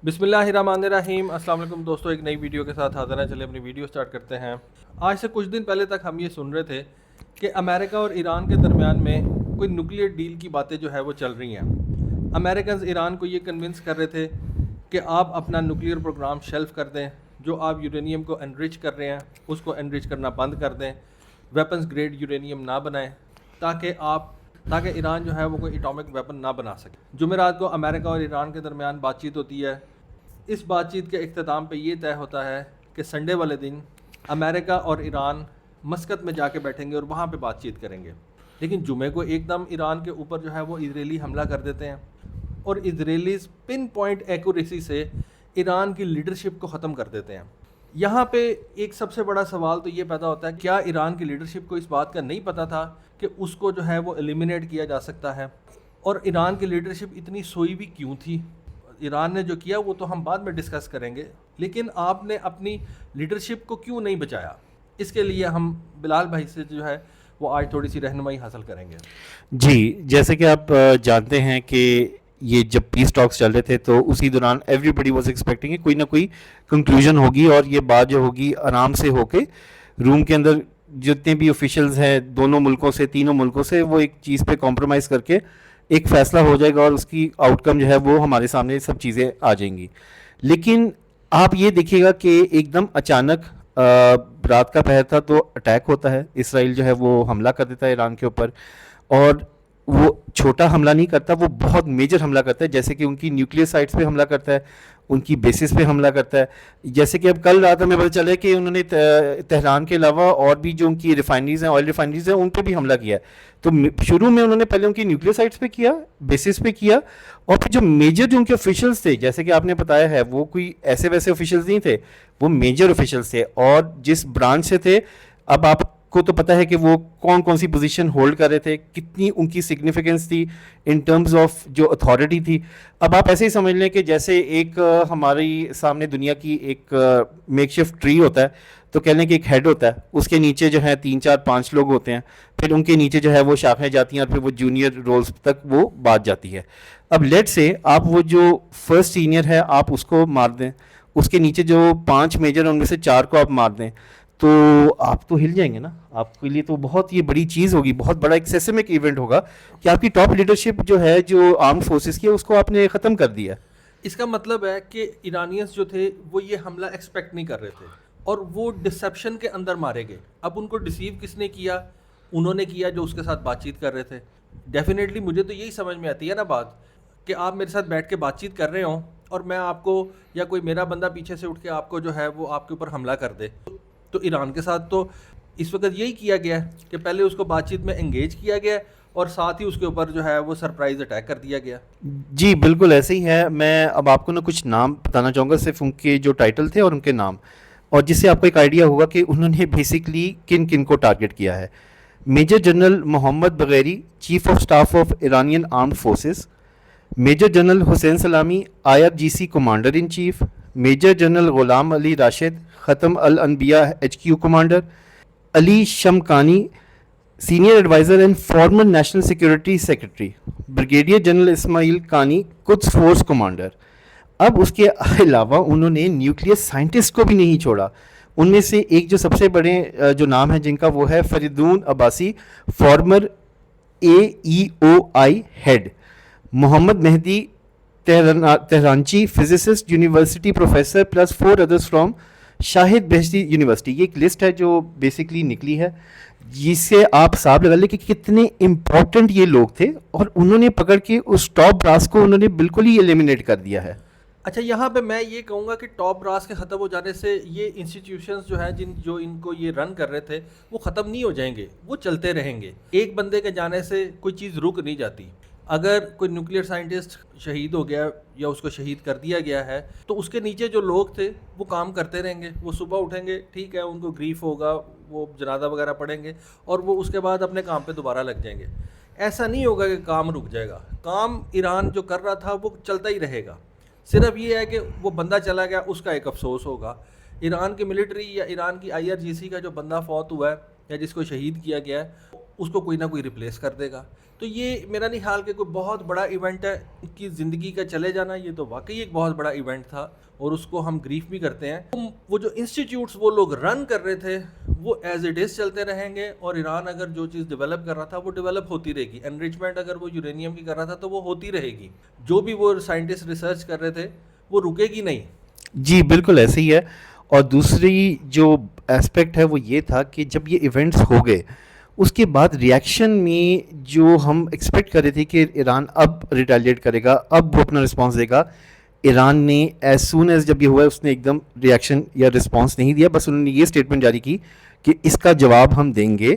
بسم اللہ الرحمن الرحیم۔ السلام علیکم دوستو، ایک نئی ویڈیو کے ساتھ حاضر ہیں۔ چلے اپنی ویڈیو سٹارٹ کرتے ہیں۔ آج سے کچھ دن پہلے تک ہم یہ سن رہے تھے کہ امریکہ اور ایران کے درمیان میں کوئی نیوکلیئر ڈیل کی باتیں جو ہے وہ چل رہی ہیں۔ امریکنز ایران کو یہ کنونس کر رہے تھے کہ آپ اپنا نیوکلیئر پروگرام شیلف کر دیں، جو آپ یورینیم کو انرچ کر رہے ہیں اس کو انرچ کرنا بند کر دیں، ویپنز گریڈ یورینیم نہ بنائیں تاکہ ایران جو ہے وہ کوئی ایٹامک ویپن نہ بنا سکے۔ جمعرات کو امریکہ اور ایران کے درمیان بات چیت ہوتی ہے۔ اس بات چیت کے اختتام پہ یہ طے ہوتا ہے کہ سنڈے والے دن امریکہ اور ایران مسقط میں جا کے بیٹھیں گے اور وہاں پہ بات چیت کریں گے۔ لیکن جمعے کو ایک دم ایران کے اوپر جو ہے وہ اسرائیلی حملہ کر دیتے ہیں اور اسرائیلیز پن پوائنٹ ایکوریسی سے ایران کی لیڈرشپ کو ختم کر دیتے ہیں۔ یہاں پہ ایک سب سے بڑا سوال تو یہ پیدا ہوتا ہے، کیا ایران کی لیڈرشپ کو اس بات کا نہیں پتہ تھا کہ اس کو جو ہے وہ ایلیمینیٹ کیا جا سکتا ہے؟ اور ایران کی لیڈرشپ اتنی سوئی بھی کیوں تھی؟ ایران نے جو کیا وہ تو ہم بعد میں ڈسکس کریں گے، لیکن آپ نے اپنی لیڈرشپ کو کیوں نہیں بچایا؟ اس کے لیے ہم بلال بھائی سے جو ہے وہ آج تھوڑی سی رہنمائی حاصل کریں گے۔ جی، جیسے کہ آپ جانتے ہیں کہ یہ جب پیس ٹاکس چل رہے تھے تو اسی دوران ایوری بڈی واز ایکسپیکٹنگ کہ کوئی نہ کوئی کنکلوژن ہوگی، اور یہ بات جو ہوگی آرام سے ہو کے روم کے اندر جتنے بھی آفیشلز ہیں دونوں ملکوں سے، تینوں ملکوں سے، وہ ایک چیز پہ کمپرومائز کر کے ایک فیصلہ ہو جائے گا، اور اس کی آؤٹ کم جو ہے وہ ہمارے سامنے سب چیزیں آ جائیں گی۔ لیکن آپ یہ دیکھیے گا کہ ایک دم اچانک رات کا پہر تھا تو اٹیک ہوتا ہے، اسرائیل جو ہے وہ حملہ کر دیتا ہے ایران کے اوپر، اور وہ چھوٹا حملہ نہیں کرتا، وہ بہت میجر حملہ کرتا ہے، جیسے کہ ان کی نیوکلیئر سائٹس پہ حملہ کرتا ہے، ان کی بیسس پہ حملہ کرتا ہے۔ جیسے کہ اب کل رات ہمیں پتہ چلا ہے کہ انہوں نے تہران کے علاوہ اور بھی جو ان کی ریفائنریز ہیں، آئل ریفائنریز ہیں، ان پہ بھی حملہ کیا ہے۔ تو شروع میں انہوں نے پہلے ان کی نیوکلیئر سائٹس پہ کیا، بیسس پہ کیا، اور پھر جو میجر جو ان کے آفیشلز تھے، جیسے کہ آپ نے بتایا ہے، وہ کوئی ایسے ویسے آفیشلز نہیں تھے، وہ میجر آفیشلز تھے، اور جس برانچ سے تھے، اب آپ کو تو پتہ ہے کہ وہ کون کون سی پوزیشن ہولڈ کر رہے تھے، کتنی ان کی سگنیفیکنس تھی ان ٹرمز آف جو اتھارٹی تھی۔ اب آپ ایسے ہی سمجھ لیں کہ جیسے ایک ہماری سامنے دنیا کی ایک میک شفٹ ٹری ہوتا ہے، تو کہہ لیں کہ ایک ہیڈ ہوتا ہے، اس کے نیچے جو ہے 3 4 5 لوگ ہوتے ہیں، پھر ان کے نیچے جو ہے وہ شاخیں جاتی ہیں، اور پھر وہ جونیئر رولز تک وہ بات جاتی ہے۔ اب لیٹ سے آپ وہ جو فرسٹ سینئر ہے آپ اس کو مار دیں، اس کے نیچے جو 5 میجر ہیں ان میں سے 4 کو آپ مار دیں، تو آپ تو ہل جائیں گے نا۔ آپ کے لیے تو بہت یہ بڑی چیز ہوگی، بہت بڑا ایک سیسمک ایونٹ ہوگا کہ آپ کی ٹاپ لیڈرشپ جو ہے، جو آرمڈ فورسز کی ہے، اس کو آپ نے ختم کر دیا۔ اس کا مطلب ہے کہ ایرانینز جو تھے وہ یہ حملہ ایکسپیکٹ نہیں کر رہے تھے اور وہ ڈسیپشن کے اندر مارے گئے۔ اب ان کو ڈیسیو کس نے کیا؟ انہوں نے کیا جو اس کے ساتھ بات چیت کر رہے تھے۔ ڈیفینیٹلی مجھے تو یہی سمجھ میں آتی ہے نا بات، کہ آپ میرے ساتھ بیٹھ کے بات چیت کر رہے ہوں اور میں آپ کو، یا کوئی میرا بندہ پیچھے سے اٹھ کے آپ کو جو ہے وہ آپ کے اوپر حملہ کر دے۔ تو ایران کے ساتھ تو اس وقت یہی کیا گیا ہے کہ پہلے اس کو بات چیت میں انگیج کیا گیا اور ساتھ ہی اس کے اوپر جو ہے وہ سرپرائز اٹیک کر دیا گیا۔ جی بالکل ایسے ہی ہے۔ میں اب آپ کو نا کچھ نام بتانا چاہوں گا، صرف ان کے جو ٹائٹل تھے اور ان کے نام، اور جس سے آپ کو ایک آئیڈیا ہوگا کہ انہوں نے بیسکلی کن کن کو ٹارگٹ کیا ہے۔ Major general Mohammad Bagheri, chief of staff of Iranian armed forces. Major general Hossein Salami, IRGC commander in chief. Major general Gholam Ali Rashid, Khatam al Anbiya HQ commander. Ali Shamkhani, senior adviser and former national security secretary. Brigadier general Esmail Qaani, Quds force commander. اب اس کے علاوہ انہوں نے nuclear scientist کو بھی نہیں چھوڑا۔ ان میں سے ایک جو سب سے بڑے جو نام ہیں جن کا، وہ ہے Fereydoun Abbasi, former AEOI head. Mohammad Mehdi Tehranchi, physicist, university professor, plus 4 others from Shahid Beheshti university. یہ ایک لسٹ ہے جو بیسکلی نکلی ہے، جس سے آپ حساب لگا لیں کہ کتنے امپورٹنٹ یہ لوگ تھے، اور انہوں نے پکڑ کے اس ٹاپ براس کو انہوں نے بالکل ہی ایلیمینیٹ کر دیا ہے۔ اچھا، یہاں پہ میں یہ کہوں گا کہ ٹاپ براس کے ختم ہو جانے سے یہ انسٹیٹیوشنز جو ہیں جو ان کو یہ رن کر رہے تھے وہ ختم نہیں ہو جائیں گے، وہ چلتے رہیں گے۔ ایک بندے کے جانے سے کوئی چیز رک نہیں جاتی۔ اگر کوئی نیوکلیئر سائنٹسٹ شہید ہو گیا یا اس کو شہید کر دیا گیا ہے تو اس کے نیچے جو لوگ تھے وہ کام کرتے رہیں گے۔ وہ صبح اٹھیں گے، ٹھیک ہے، ان کو گریف ہوگا، وہ جنازہ وغیرہ پڑھیں گے، اور وہ اس کے بعد اپنے کام پہ دوبارہ لگ جائیں گے۔ ایسا نہیں ہوگا کہ کام رک جائے گا۔ کام ایران جو کر رہا تھا وہ چلتا ہی رہے گا۔ صرف یہ ہے کہ وہ بندہ چلا گیا، اس کا ایک افسوس ہوگا۔ ایران کی ملٹری یا ایران کی IRGC کا جو بندہ فوت ہوا ہے یا جس کو شہید کیا گیا ہے، اس کو کوئی نہ کوئی ریپلیس کر دے گا. تو یہ میرا نہیں خیال کہ کوئی بہت بڑا ایونٹ ہے. ان کی زندگی کا چلے جانا یہ تو واقعی ایک بہت بڑا ایونٹ تھا اور اس کو ہم گریف بھی کرتے ہیں. وہ جو انسٹیٹیوٹس وہ لوگ رن کر رہے تھے وہ ایز اٹ از چلتے رہیں گے, اور ایران اگر جو چیز ڈیولپ کر رہا تھا وہ ڈیولپ ہوتی رہے گی. انریچمنٹ اگر وہ یورینیم کی کر رہا تھا تو وہ ہوتی رہے گی. جو بھی وہ سائنٹسٹ ریسرچ کر رہے تھے وہ رکے گی نہیں. جی بالکل ایسے ہی ہے. اور دوسری جو اسپیکٹ ہے وہ یہ تھا کہ جب یہ ایونٹس ہو گئے اس کے بعد ریئیکشن میں جو ہم ایکسپیکٹ کر رہے تھے کہ ایران اب ریٹیلیٹ کرے گا, اب وہ اپنا رسپانس دے گا, ایران نے ایز سون ایز جب یہ ہوا ہے اس نے ایک دم ریئیکشن یا رسپانس نہیں دیا. بس انہوں نے یہ اسٹیٹمنٹ جاری کی کہ اس کا جواب ہم دیں گے,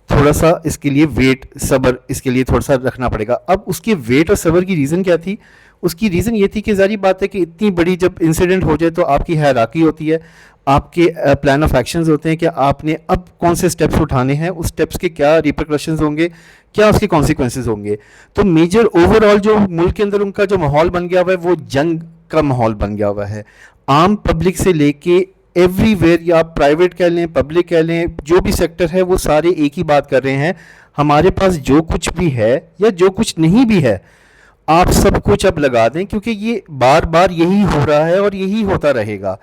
تھوڑا سا اس کے لیے ویٹ صبر اس کے لیے تھوڑا سا رکھنا پڑے گا. اب اس کے ویٹ اور صبر کی ریزن کیا تھی؟ اس کی ریزن یہ تھی کہ ظاہری بات ہے کہ اتنی بڑی جب انسیڈنٹ ہو جائے تو آپ کی ہیراکی ہوتی ہے, آپ کے پلان آف ایکشنز ہوتے ہیں کہ آپ نے اب کون سے اسٹیپس اٹھانے ہیں, اس اسٹیپس کے کیا ریپرکشنز ہوں گے, کیا اس کے کانسیکوینسز ہوں گے. تو میجر اوور آل جو ملک کے اندر ان کا جو ماحول بن گیا ہوا ہے وہ جنگ کا ماحول بن گیا ہوا ہے. عام پبلک سے لے کے ایوری ویئر, یا آپ پرائیویٹ کہہ لیں پبلک کہہ لیں, جو بھی سیکٹر ہے وہ سارے ایک ہی بات کر رہے ہیں, ہمارے پاس جو کچھ بھی ہے یا جو کچھ نہیں بھی ہے آپ سب کچھ اب لگا دیں, کیونکہ یہ بار بار یہی ہو رہا ہے اور یہی ہوتا رہے گا.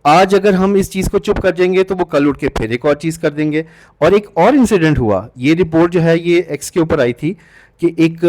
آج اگر ہم اس چیز کو چپ کر جائیں گے تو وہ کل اٹھ کے پھر ایک اور چیز کر دیں گے. اور ایک اور انسیڈنٹ ہوا, یہ رپورٹ جو ہے یہ ایکس کے اوپر آئی تھی کہ ایک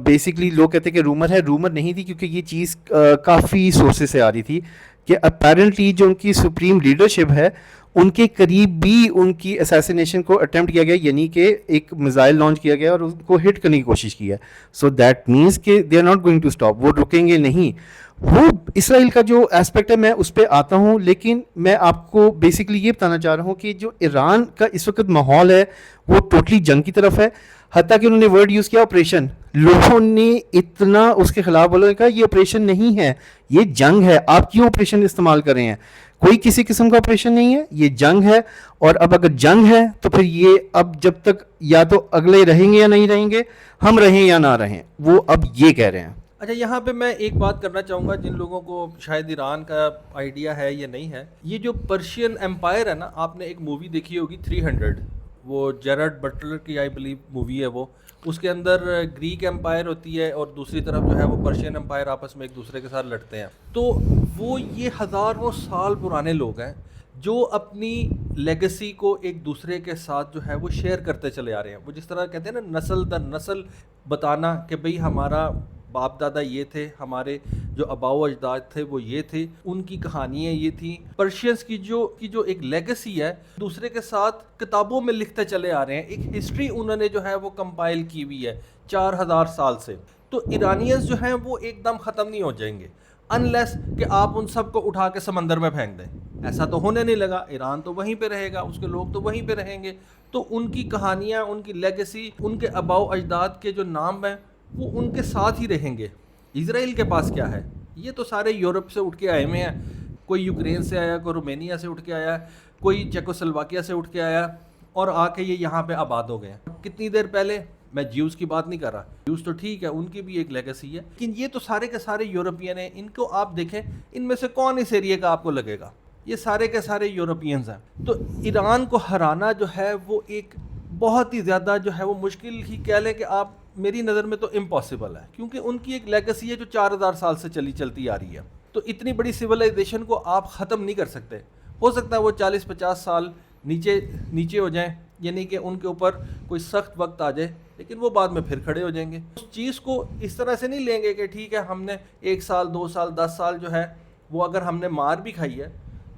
بیسکلی لوگ کہتے ہیں کہ رومر ہے, رومر نہیں تھی کیونکہ یہ چیز کافی سورسز سے آ رہی تھی کہ اپیرنٹلی جو ان کی سپریم لیڈرشپ ہے ان کے قریب بھی ان کی اسیسینیشن کو اٹیمپٹ کیا گیا, یعنی کہ ایک میزائل لانچ کیا گیا اور ان کو ہٹ کرنے کی کوشش کی ہے. سو دیٹ مینس کہ they are not going to stop, وہ رکیں گے نہیں. وہ اسرائیل کا جو اسپیکٹ ہے میں اس پہ آتا ہوں, لیکن میں آپ کو بیسکلی یہ بتانا چاہ رہا ہوں کہ جو ایران کا اس وقت ماحول ہے وہ ٹوٹلی جنگ کی طرف ہے. حتیٰ کہ انہوں نے ورڈ یوز کیا آپریشن, لوگوں نے اتنا اس کے خلاف بولا, کہا یہ آپریشن نہیں ہے یہ جنگ ہے, آپ کیوں آپریشن استعمال کر رہے ہیں, کوئی کسی قسم کا آپریشن نہیں ہے, یہ جنگ ہے. اور اب اگر جنگ ہے تو پھر یہ اب جب تک یا تو اگلے رہیں گے یا نہیں رہیں گے, ہم رہیں یا نہ رہیں, وہ اب یہ کہہ رہے ہیں. اچھا, یہاں پہ میں ایک بات کرنا چاہوں گا جن لوگوں کو شاید ایران کا آئیڈیا ہے یا نہیں ہے. یہ جو پرشین امپائر ہے نا, آپ نے ایک مووی دیکھی ہوگی 300, وہ جیرڈ بٹلر کی آئی بلیو مووی ہے وہ. اس کے اندر گریک امپائر ہوتی ہے اور دوسری طرف جو ہے وہ پرشین امپائر آپس میں ایک دوسرے کے ساتھ لڑتے ہیں. تو وہ یہ ہزاروں سال پرانے لوگ ہیں جو اپنی لیگیسی کو ایک دوسرے کے ساتھ جو ہے وہ شیئر کرتے چلے آ رہے ہیں. وہ جس طرح کہتے ہیں نا نسل در نسل بتانا کہ بھئی ہمارا باپ دادا یہ تھے, ہمارے جو آباء و اجداد تھے وہ یہ تھے, ان کی کہانیاں یہ تھیں. پرشینس کی جو ایک لیگیسی ہے دوسرے کے ساتھ کتابوں میں لکھتے چلے آ رہے ہیں, ایک ہسٹری انہوں نے جو ہے وہ کمپائل کی ہوئی ہے 4000 سال سے. تو ایرانیز جو ہیں وہ ایک دم ختم نہیں ہو جائیں گے انلیس کہ آپ ان سب کو اٹھا کے سمندر میں پھینک دیں. ایسا تو ہونے نہیں لگا, ایران تو وہیں پہ رہے گا, اس کے لوگ تو وہیں پہ رہیں گے. تو ان کی کہانیاں, ان کی لیگیسی, ان کے آباء و اجداد کے جو نام ہیں وہ ان کے ساتھ ہی رہیں گے. اسرائیل کے پاس کیا ہے, یہ تو سارے یورپ سے اٹھ کے آئے ہوئے ہیں. کوئی یوکرین سے آیا, کوئی رومینیا سے اٹھ کے آیا, کوئی چیکوسلواکیا سے اٹھ کے آیا اور آ کے یہ یہاں پہ آباد ہو گئے ہیں. کتنی دیر پہلے, میں جیوز کی بات نہیں کر رہا, جیوز تو ٹھیک ہے ان کی بھی ایک لیگیسی ہے, لیکن یہ تو سارے کے سارے یورپین ہیں. ان کو آپ دیکھیں, ان میں سے کون اس ایریے کا آپ کو لگے گا, یہ سارے کے سارے یورپینز ہیں. تو ایران کو ہرانا جو ہے وہ ایک بہت ہی زیادہ جو ہے وہ مشکل ہی کہہ لیں کہ آپ, میری نظر میں تو امپاسبل ہے, کیونکہ ان کی ایک لیگیسی ہے جو 4000 سال سے چلتی آ رہی ہے. تو اتنی بڑی سویلائزیشن کو آپ ختم نہیں کر سکتے. ہو سکتا ہے وہ 40-50 سال نیچے ہو جائیں, یعنی کہ ان کے اوپر کوئی سخت وقت آ جائے, لیکن وہ بعد میں پھر کھڑے ہو جائیں گے. اس چیز کو اس طرح سے نہیں لیں گے کہ ٹھیک ہے ہم نے 1 سال 2 سال 10 سال جو ہے وہ اگر ہم نے مار بھی کھائی ہے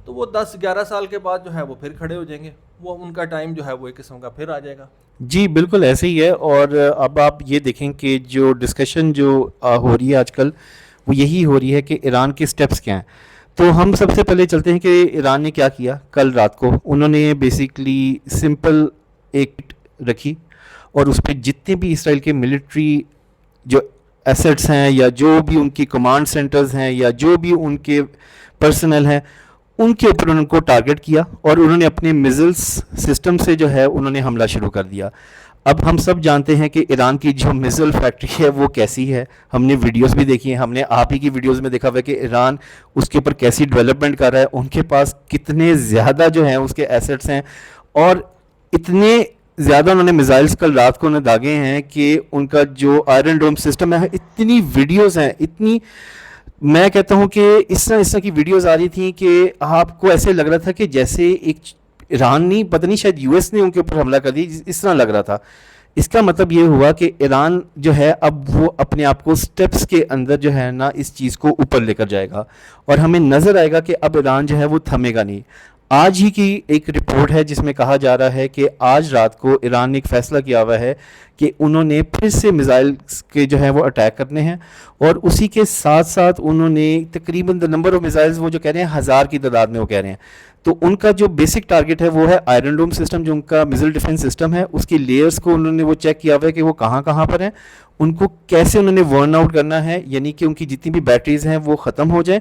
تو وہ 10-11 سال کے بعد جو ہے وہ پھر کھڑے ہو جائیں گے. وہ ان کا ٹائم جو ہے وہ ایک قسم کا پھر آ جائے گا. جی بالکل ایسے ہی ہے. اور اب آپ یہ دیکھیں کہ جو ڈسکشن جو ہو رہی ہے آج کل وہ یہی ہو رہی ہے کہ ایران کے سٹیپس کیا ہیں. تو ہم سب سے پہلے چلتے ہیں کہ ایران نے کیا کیا. کل رات کو انہوں نے بیسکلی سمپل ایک رکھی اور اس پہ جتنے بھی اسرائیل کے ملٹری جو ایسٹس ہیں یا جو بھی ان کی کمانڈ سینٹرز ہیں یا جو بھی ان کے پرسنل ہیں ان کے اوپر ان کو ٹارگٹ کیا اور انہوں نے اپنے میزلس سسٹم سے جو ہے انہوں نے حملہ شروع کر دیا. اب ہم سب جانتے ہیں کہ ایران کی جو میزل فیکٹری ہے وہ کیسی ہے. ہم نے ویڈیوز بھی دیکھی ہیں, ہم نے آپ ہی کی ویڈیوز میں دیکھا ہوا ہے کہ ایران اس کے اوپر کیسی ڈیولپمنٹ کر رہا ہے. ان کے پاس کتنے زیادہ جو ہیں اس کے ایسٹس ہیں اور اتنے زیادہ انہوں نے میزائلس کل رات کو انہیں داغے ہیں کہ ان کا جو آئرن ڈوم سسٹم ہے، اتنی ویڈیوز ہیں، اتنی، میں کہتا ہوں کہ اس طرح کی ویڈیوز آ رہی تھیں کہ آپ کو ایسے لگ رہا تھا کہ جیسے ایک ایران نہیں، پتہ نہیں شاید یو ایس نے ان کے اوپر حملہ کر دی، اس طرح لگ رہا تھا. اس کا مطلب یہ ہوا کہ ایران جو ہے اب وہ اپنے آپ کو سٹیپس کے اندر جو ہے نا اس چیز کو اوپر لے کر جائے گا، اور ہمیں نظر آئے گا کہ اب ایران جو ہے وہ تھمے گا نہیں. آج ہی کی ایک رپورٹ ہے جس میں کہا جا رہا ہے کہ آج رات کو ایران نے ایک فیصلہ کیا ہوا ہے کہ انہوں نے پھر سے میزائل کے جو ہیں وہ اٹیک کرنے ہیں، اور اسی کے ساتھ ساتھ انہوں نے تقریباً نمبر آف میزائلز وہ جو کہہ رہے ہیں 1000 کی تعداد میں وہ کہہ رہے ہیں. تو ان کا جو بیسک ٹارگٹ ہے وہ ہے آئرن ڈوم سسٹم، جو ان کا میزل ڈیفنس سسٹم ہے، اس کی لیئرز کو انہوں نے وہ چیک کیا ہوا ہے کہ وہ کہاں کہاں پر ہیں، ان کو کیسے انہوں نے ورن آؤٹ کرنا ہے، یعنی کہ ان کی جتنی بھی بیٹریز ہیں وہ ختم ہو جائیں.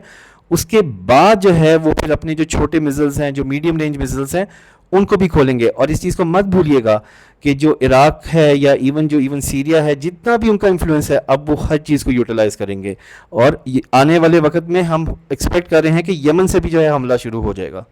اس کے بعد جو ہے وہ پھر اپنے جو چھوٹے میزلز ہیں، جو میڈیم رینج میزلز ہیں، ان کو بھی کھولیں گے. اور اس چیز کو مت بھولیے گا کہ جو عراق ہے یا ایون سیریا ہے، جتنا بھی ان کا انفلوئنس ہے، اب وہ ہر چیز کو یوٹیلائز کریں گے. اور آنے والے وقت میں ہم ایکسپیکٹ کر رہے ہیں کہ یمن سے بھی جو ہے حملہ شروع ہو جائے گا.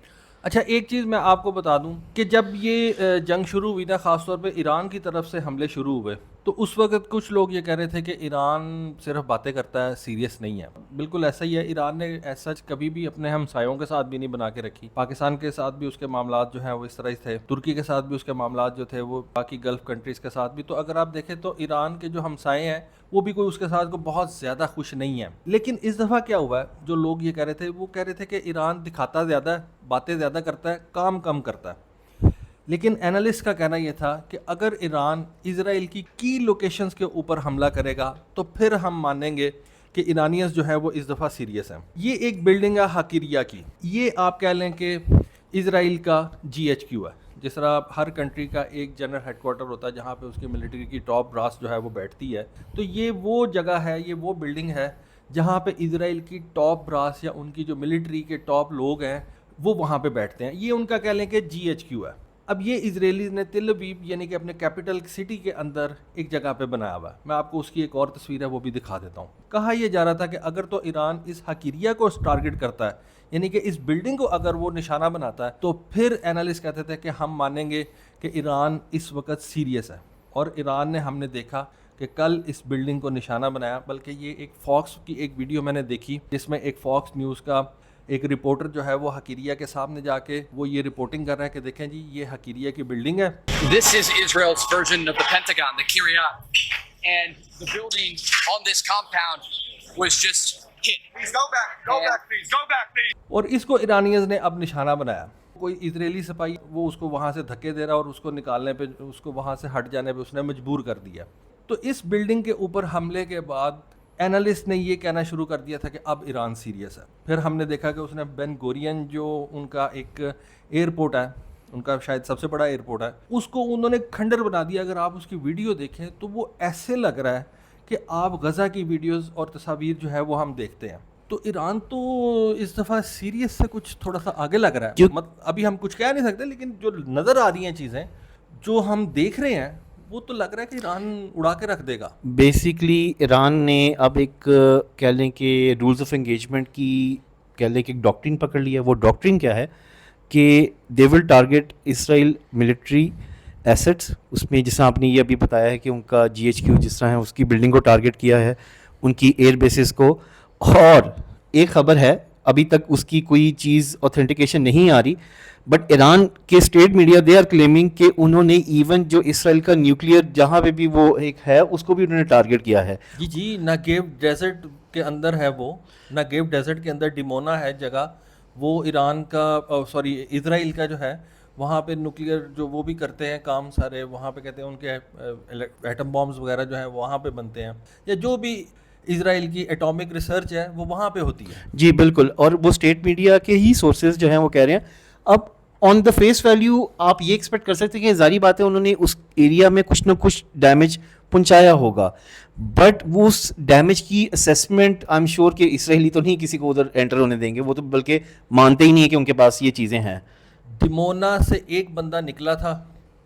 اچھا، ایک چیز میں آپ کو بتا دوں کہ جب یہ جنگ شروع ہوئی نا، خاص طور پہ ایران کی طرف سے حملے شروع ہوئے، تو اس وقت کچھ لوگ یہ کہہ رہے تھے کہ ایران صرف باتیں کرتا ہے، سیریس نہیں ہے. بالکل ایسا ہی ہے. ایران نے ایسا کبھی بھی اپنے ہمسایوں کے ساتھ بھی نہیں بنا کے رکھی. پاکستان کے ساتھ بھی اس کے معاملات جو ہیں وہ اس طرح ہی تھے، ترکی کے ساتھ بھی اس کے معاملات جو تھے وہ، باقی گلف کنٹریز کے ساتھ بھی. تو اگر آپ دیکھیں تو ایران کے جو ہمسائے ہیں وہ بھی کوئی اس کے ساتھ کو بہت زیادہ خوش نہیں ہے. لیکن اس دفعہ کیا ہوا ہے، جو لوگ یہ کہہ رہے تھے وہ کہہ رہے تھے کہ ایران دکھاتا زیادہ ہے، باتیں زیادہ کرتا ہے، کام کم کرتا ہے. لیکن اینالسٹ کا کہنا یہ تھا کہ اگر ایران اسرائیل کی لوکیشنز کے اوپر حملہ کرے گا تو پھر ہم مانیں گے کہ ایرانیز جو ہے وہ اس دفعہ سیریس ہیں. یہ ایک بلڈنگ ہے حقیریہ کی، یہ آپ کہہ لیں کہ اسرائیل کا GHQ ہے. جس طرح ہر کنٹری کا ایک جنرل ہیڈ کوارٹر ہوتا ہے جہاں پہ اس کی ملٹری کی ٹاپ براس جو ہے وہ بیٹھتی ہے، تو یہ وہ جگہ ہے، یہ وہ بلڈنگ ہے جہاں پہ اسرائیل کی ٹاپ براس یا ان کی جو ملٹری کے ٹاپ لوگ ہیں وہ وہاں پہ بیٹھتے ہیں. یہ ان کا کہہ لیں کہ GHQ ہے. اب یہ اسرائیلی نے تل ابیب یعنی کہ اپنے کیپٹل سٹی کے اندر ایک جگہ پہ بنایا ہوا ہے. میں آپ کو اس کی ایک اور تصویر ہے وہ بھی دکھا دیتا ہوں. کہا یہ جا رہا تھا کہ اگر تو ایران اس حقیریہ کو ٹارگٹ کرتا ہے، یعنی کہ اس بلڈنگ کو اگر وہ نشانہ بناتا ہے، تو پھر اینالسٹ کہتے تھے کہ ہم مانیں گے کہ ایران اس وقت سیریس ہے. اور ایران نے، ہم نے دیکھا کہ کل اس بلڈنگ کو نشانہ بنایا. بلکہ یہ ایک فاکس کی ایک ویڈیو میں نے دیکھی جس میں ایک فاکس نیوز کا ایک رپورٹر جو ہے وہ حقیریہ کے سامنے جا کے وہ یہ رپورٹنگ کر رہا ہے کہ دیکھیں جی یہ حقیریہ کی بلڈنگ ہے. This is Israel's version of the Pentagon, the Kiryat, and the building on this compound was just hit. Please go back, please, go back, please. اور اس کو ایرانیز نے اب نشانہ بنایا. کوئی اسرائیلی سپاہی وہ اس کو وہاں سے دھکے دے رہا اور اس کو نکالنے پہ، اس کو وہاں سے ہٹ جانے پہ اس نے مجبور کر دیا. تو اس بلڈنگ کے اوپر حملے کے بعد اینالسٹ نے یہ کہنا شروع کر دیا تھا کہ اب ایران سیریس ہے. پھر ہم نے دیکھا کہ اس نے بین گورین جو ان کا ایک ایئرپورٹ ہے، ان کا شاید سب سے بڑا ایئرپورٹ ہے، اس کو انہوں نے کھنڈر بنا دیا. اگر آپ اس کی ویڈیو دیکھیں تو وہ ایسے لگ رہا ہے کہ آپ غزہ کی ویڈیوز اور تصاویر جو ہے وہ ہم دیکھتے ہیں. تو ایران تو اس دفعہ سیریس سے کچھ تھوڑا سا آگے لگ رہا ہے. ابھی ہم کچھ کہہ نہیں سکتے، لیکن جو نظر آ رہی ہیں چیزیں جو ہم دیکھ رہے ہیں وہ تو لگ رہا ہے کہ ایران اڑا کے رکھ دے گا. بیسیکلی ایران نے اب ایک کہہ لیں کہ رولز آف انگیجمنٹ کی کہہ لیں کہ ایک ڈاکٹرین پکڑ لی ہے. وہ ڈاکٹرین کیا ہے کہ دے ول ٹارگیٹ اسرائیل ملٹری ایسٹس. اس میں جس طرح آپ نے یہ ابھی بتایا ہے کہ ان کا GHQ جس طرح ہے اس کی بلڈنگ کو ٹارگیٹ کیا ہے، ان کی ایئر بیسز کو. اور ایک خبر ہے، ابھی تک اس کی کوئی چیز اوتھینٹیکیشن نہیں آ رہی، بٹ ایران کے state media they are claiming کہ انہوں نے ایون جو اسرائیل کا نیوکلیئر جہاں پہ بھی وہ ایک ہے اس کو بھی انہوں نے ٹارگیٹ کیا ہے. جی نگیو ڈیزرٹ کے اندر ہے وہ، نگیو ڈیزرٹ کے اندر ڈیمونا ہے جگہ، وہ ایران کا اسرائیل کا جو ہے وہاں پہ نیوکلیئر جو وہ بھی کرتے ہیں کام سارے وہاں پہ، کہتے ہیں ان کے ایٹم بامز وغیرہ جو ہیں وہاں پہ بنتے ہیں، یا جو بھی اسرائیل کی ایٹامک ریسرچ ہے وہ وہاں پہ ہوتی ہے. جی بالکل. اور وہ اسٹیٹ میڈیا کے ہی سورسز جو ہیں وہ کہہ رہے ہیں. اب آن دا فیس ویلیو آپ یہ ایکسپیکٹ کر سکتے ہیں کہ ظاہری بات ہے انہوں نے اس ایریا میں کچھ نہ کچھ ڈیمیج پہنچایا ہوگا، بٹ وہ اس ڈیمیج کی اسیسمنٹ آئی ایم شیور کہ اسرائیلی تو نہیں کسی کو ادھر انٹر ہونے دیں گے، وہ تو بلکہ مانتے ہی نہیں ہیں کہ ان کے پاس یہ چیزیں ہیں. ڈیمونا سے ایک بندہ نکلا تھا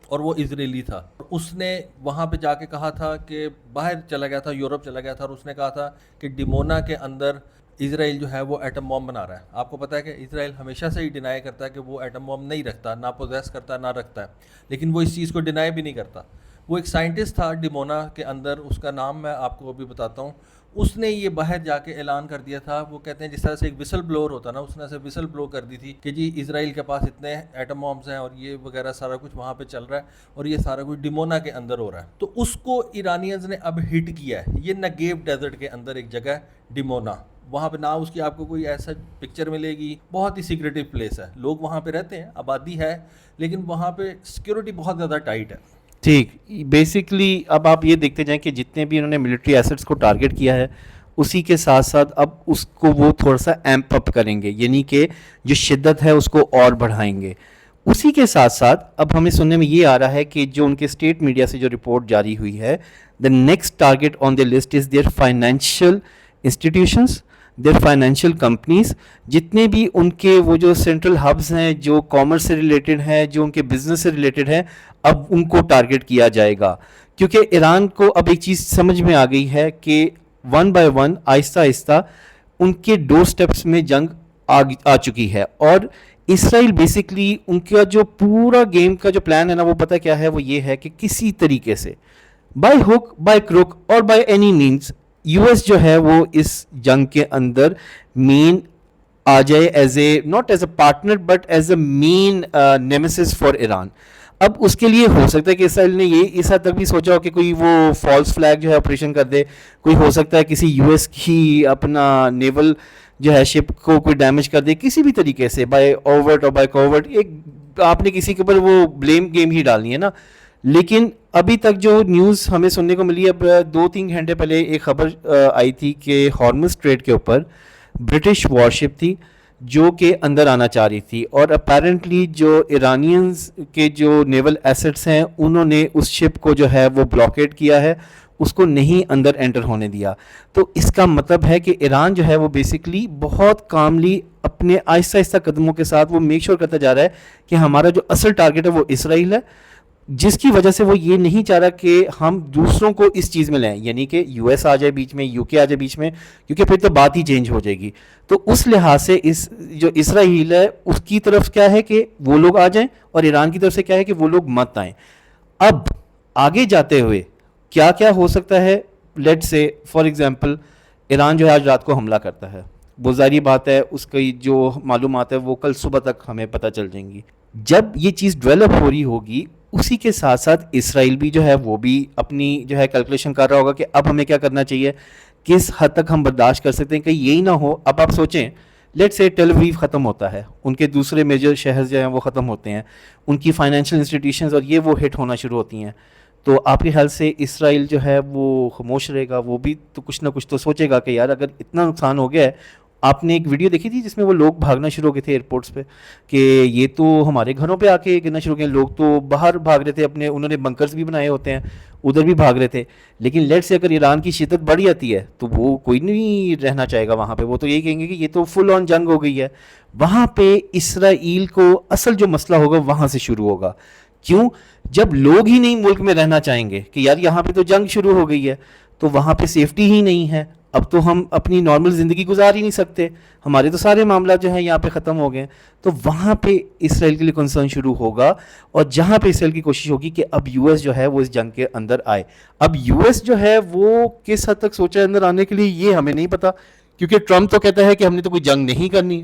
اور وہ اسرائیلی تھا. اس نے وہاں پہ جا کے کہا تھا کہ باہر چلا گیا تھا، یورپ چلا گیا تھا، اور اس نے کہا تھا کہ ڈیمونا کے اندر اسرائیل جو ہے وہ ایٹم بم بنا رہا ہے. آپ کو پتہ ہے کہ اسرائیل ہمیشہ سے ہی ڈینائی کرتا ہے کہ وہ ایٹم بم نہیں رکھتا, نہ پوزیس کرتا, نہ رکھتا ہے, لیکن وہ اس چیز کو ڈینائی بھی نہیں کرتا. وہ ایک سائنٹسٹ تھا ڈیمونا کے اندر, اس کا نام میں آپ کو ابھی بتاتا ہوں. اس نے یہ باہر جا کے اعلان کر دیا تھا. وہ کہتے ہیں جس طرح سے ایک وسل بلور ہوتا نا, اس نے سے وسل بلو کر دی تھی کہ جی اسرائیل کے پاس اتنے ایٹم بمز ہیں اور یہ وغیرہ سارا کچھ وہاں پہ چل رہا ہے اور یہ سارا کچھ ڈیمونا کے اندر ہو رہا ہے. تو اس کو ایرانیز نے اب ہٹ کیا ہے. یہ نگیب ڈیزرٹ کے اندر ایک جگہ ہے ڈیمونا, وہاں پہ نہ اس کی آپ کو کوئی ایسا پکچر ملے گی. بہت ہی سیکریٹو پلیس ہے, لوگ وہاں پہ رہتے ہیں, آبادی ہے, لیکن وہاں پہ سیکورٹی بہت زیادہ ٹائٹ ہے. ٹھیک, بیسکلی اب آپ یہ دیکھتے جائیں کہ جتنے بھی انہوں نے ملٹری ایسٹس کو ٹارگٹ کیا ہے اسی کے ساتھ ساتھ اب اس کو وہ تھوڑا سا ایمپ اپ کریں گے, یعنی کہ جو شدت ہے اس کو اور بڑھائیں گے. اسی کے ساتھ ساتھ اب ہمیں سننے میں یہ آ رہا ہے کہ جو ان کے اسٹیٹ میڈیا سے جو رپورٹ جاری ہوئی ہے, the next target on their list is their financial institutions, their financial companies. جتنے بھی ان کے وہ جو سینٹرل ہبز ہیں جو کامرس سے ریلیٹڈ ہیں, جو ان کے بزنس سے ریلیٹڈ ہیں, اب ان کو ٹارگٹ کیا جائے گا. کیونکہ ایران کو اب ایک چیز سمجھ میں آ گئی ہے کہ ون بائی ون آہستہ آہستہ ان کے ڈور سٹیپس میں جنگ آ چکی ہے. اور اسرائیل بیسکلی ان کا جو پورا گیم کا جو پلان ہے نا, وہ پتہ کیا ہے, وہ یہ ہے کہ کسی طریقے سے بائی ہک بائی کروک اور by any means U S جو ہے وہ اس جنگ کے اندر مین آ جائے, as a not as a partner but as a main nemesis for Iran. اب اس کے لیے ہو سکتا ہے کہ اسرائیل نے یہ اس حد تک بھی سوچا ہو کہ کوئی وہ فالس فلیگ جو ہے آپریشن کر دے, کوئی ہو سکتا ہے کسی یو ایس کی اپنا نیول جو ہے شپ کو کوئی ڈیمیج کر دے کسی بھی طریقے سے, بائی اوورٹ اور بائی کوورٹ. ایک آپ نے کسی کے اوپر وہ بلیم گیم ہی ڈالنی ہے نا. لیکن ابھی تک جو نیوز ہمیں سننے کو ملی, اب 2-3 گھنٹے پہلے ایک خبر آئی تھی کہ ہارمز اسٹریٹ کے اوپر برٹش وارشپ تھی جو کہ اندر آنا چاہ رہی تھی, اور اپیرنٹلی جو ایرانینز کے جو نیول ایسٹس ہیں انہوں نے اس شپ کو جو ہے وہ بلاکیڈ کیا ہے, اس کو نہیں اندر انٹر ہونے دیا. تو اس کا مطلب ہے کہ ایران جو ہے وہ بیسکلی بہت کاملی اپنے آہستہ آہستہ قدموں کے ساتھ وہ میک شور کرتا جا رہا ہے کہ ہمارا جو اصل ٹارگیٹ ہے وہ اسرائیل ہے, جس کی وجہ سے وہ یہ نہیں چاہ رہا کہ ہم دوسروں کو اس چیز میں لیں, یعنی کہ یو ایس آ جائے بیچ میں, یو کے آ جائے بیچ میں, کیونکہ پھر تو بات ہی چینج ہو جائے گی. تو اس لحاظ سے اس جو اسرائیل ہے اس کی طرف کیا ہے کہ وہ لوگ آ جائیں, اور ایران کی طرف سے کیا ہے کہ وہ لوگ مت آئیں. اب آگے جاتے ہوئے کیا کیا ہو سکتا ہے, لیٹ سے فار ایگزامپل ایران جو ہے آج رات کو حملہ کرتا ہے, وہ ظاہری بات ہے اس کی جو معلومات ہے وہ کل صبح تک ہمیں پتہ چل جائیں گی. جب یہ چیز ڈیولپ ہو رہی ہوگی اسی کے ساتھ ساتھ اسرائیل بھی جو ہے وہ بھی اپنی جو ہے کیلکولیشن کر رہا ہوگا کہ اب ہمیں کیا کرنا چاہیے, کس حد تک ہم برداشت کر سکتے ہیں. کہ یہی نہ ہو, اب آپ سوچیں لیٹ سے ٹیل اویو ختم ہوتا ہے, ان کے دوسرے میجر شہر جو ہیں وہ ختم ہوتے ہیں, ان کی فائنینشیل انسٹیٹیوشنز اور یہ وہ ہٹ ہونا شروع ہوتی ہیں, تو آپ کے خیال سے اسرائیل جو ہے وہ خاموش رہے گا؟ وہ بھی تو کچھ نہ کچھ تو سوچے گا کہ یار اگر اتنا نقصان ہو گیا ہے. آپ نے ایک ویڈیو دیکھی تھی جس میں وہ لوگ بھاگنا شروع ہو گئے تھے ایئرپورٹس پہ کہ یہ تو ہمارے گھروں پہ آ کے گرنا شروع ہو گئے, لوگ تو باہر بھاگ رہے تھے اپنے, انہوں نے بنکرز بھی بنائے ہوتے ہیں, ادھر بھی بھاگ رہے تھے. لیکن لیٹ سے اگر ایران کی شدت بڑھ جاتی ہے تو وہ کوئی نہیں رہنا چاہے گا وہاں پہ, وہ تو یہی کہیں گے کہ یہ تو فل آن جنگ ہو گئی ہے. وہاں پہ اسرائیل کو اصل جو مسئلہ ہوگا وہاں سے شروع ہوگا. کیوں؟ جب لوگ ہی نہیں ملک میں رہنا چاہیں گے کہ یار یہاں پہ تو جنگ شروع ہو گئی ہے, تو وہاں پہ سیفٹی ہی نہیں ہے, اب تو ہم اپنی نارمل زندگی گزار ہی نہیں سکتے, ہمارے تو سارے معاملات جو ہیں یہاں پہ ختم ہو گئے. تو وہاں پہ اسرائیل کے لیے کنسرن شروع ہوگا, اور جہاں پہ اسرائیل کی کوشش ہوگی کہ اب یو ایس جو ہے وہ اس جنگ کے اندر آئے. اب یو ایس جو ہے وہ کس حد تک سوچا ہے اندر آنے کے لیے یہ ہمیں نہیں پتا, کیونکہ ٹرمپ تو کہتا ہے کہ ہم نے تو کوئی جنگ نہیں کرنی.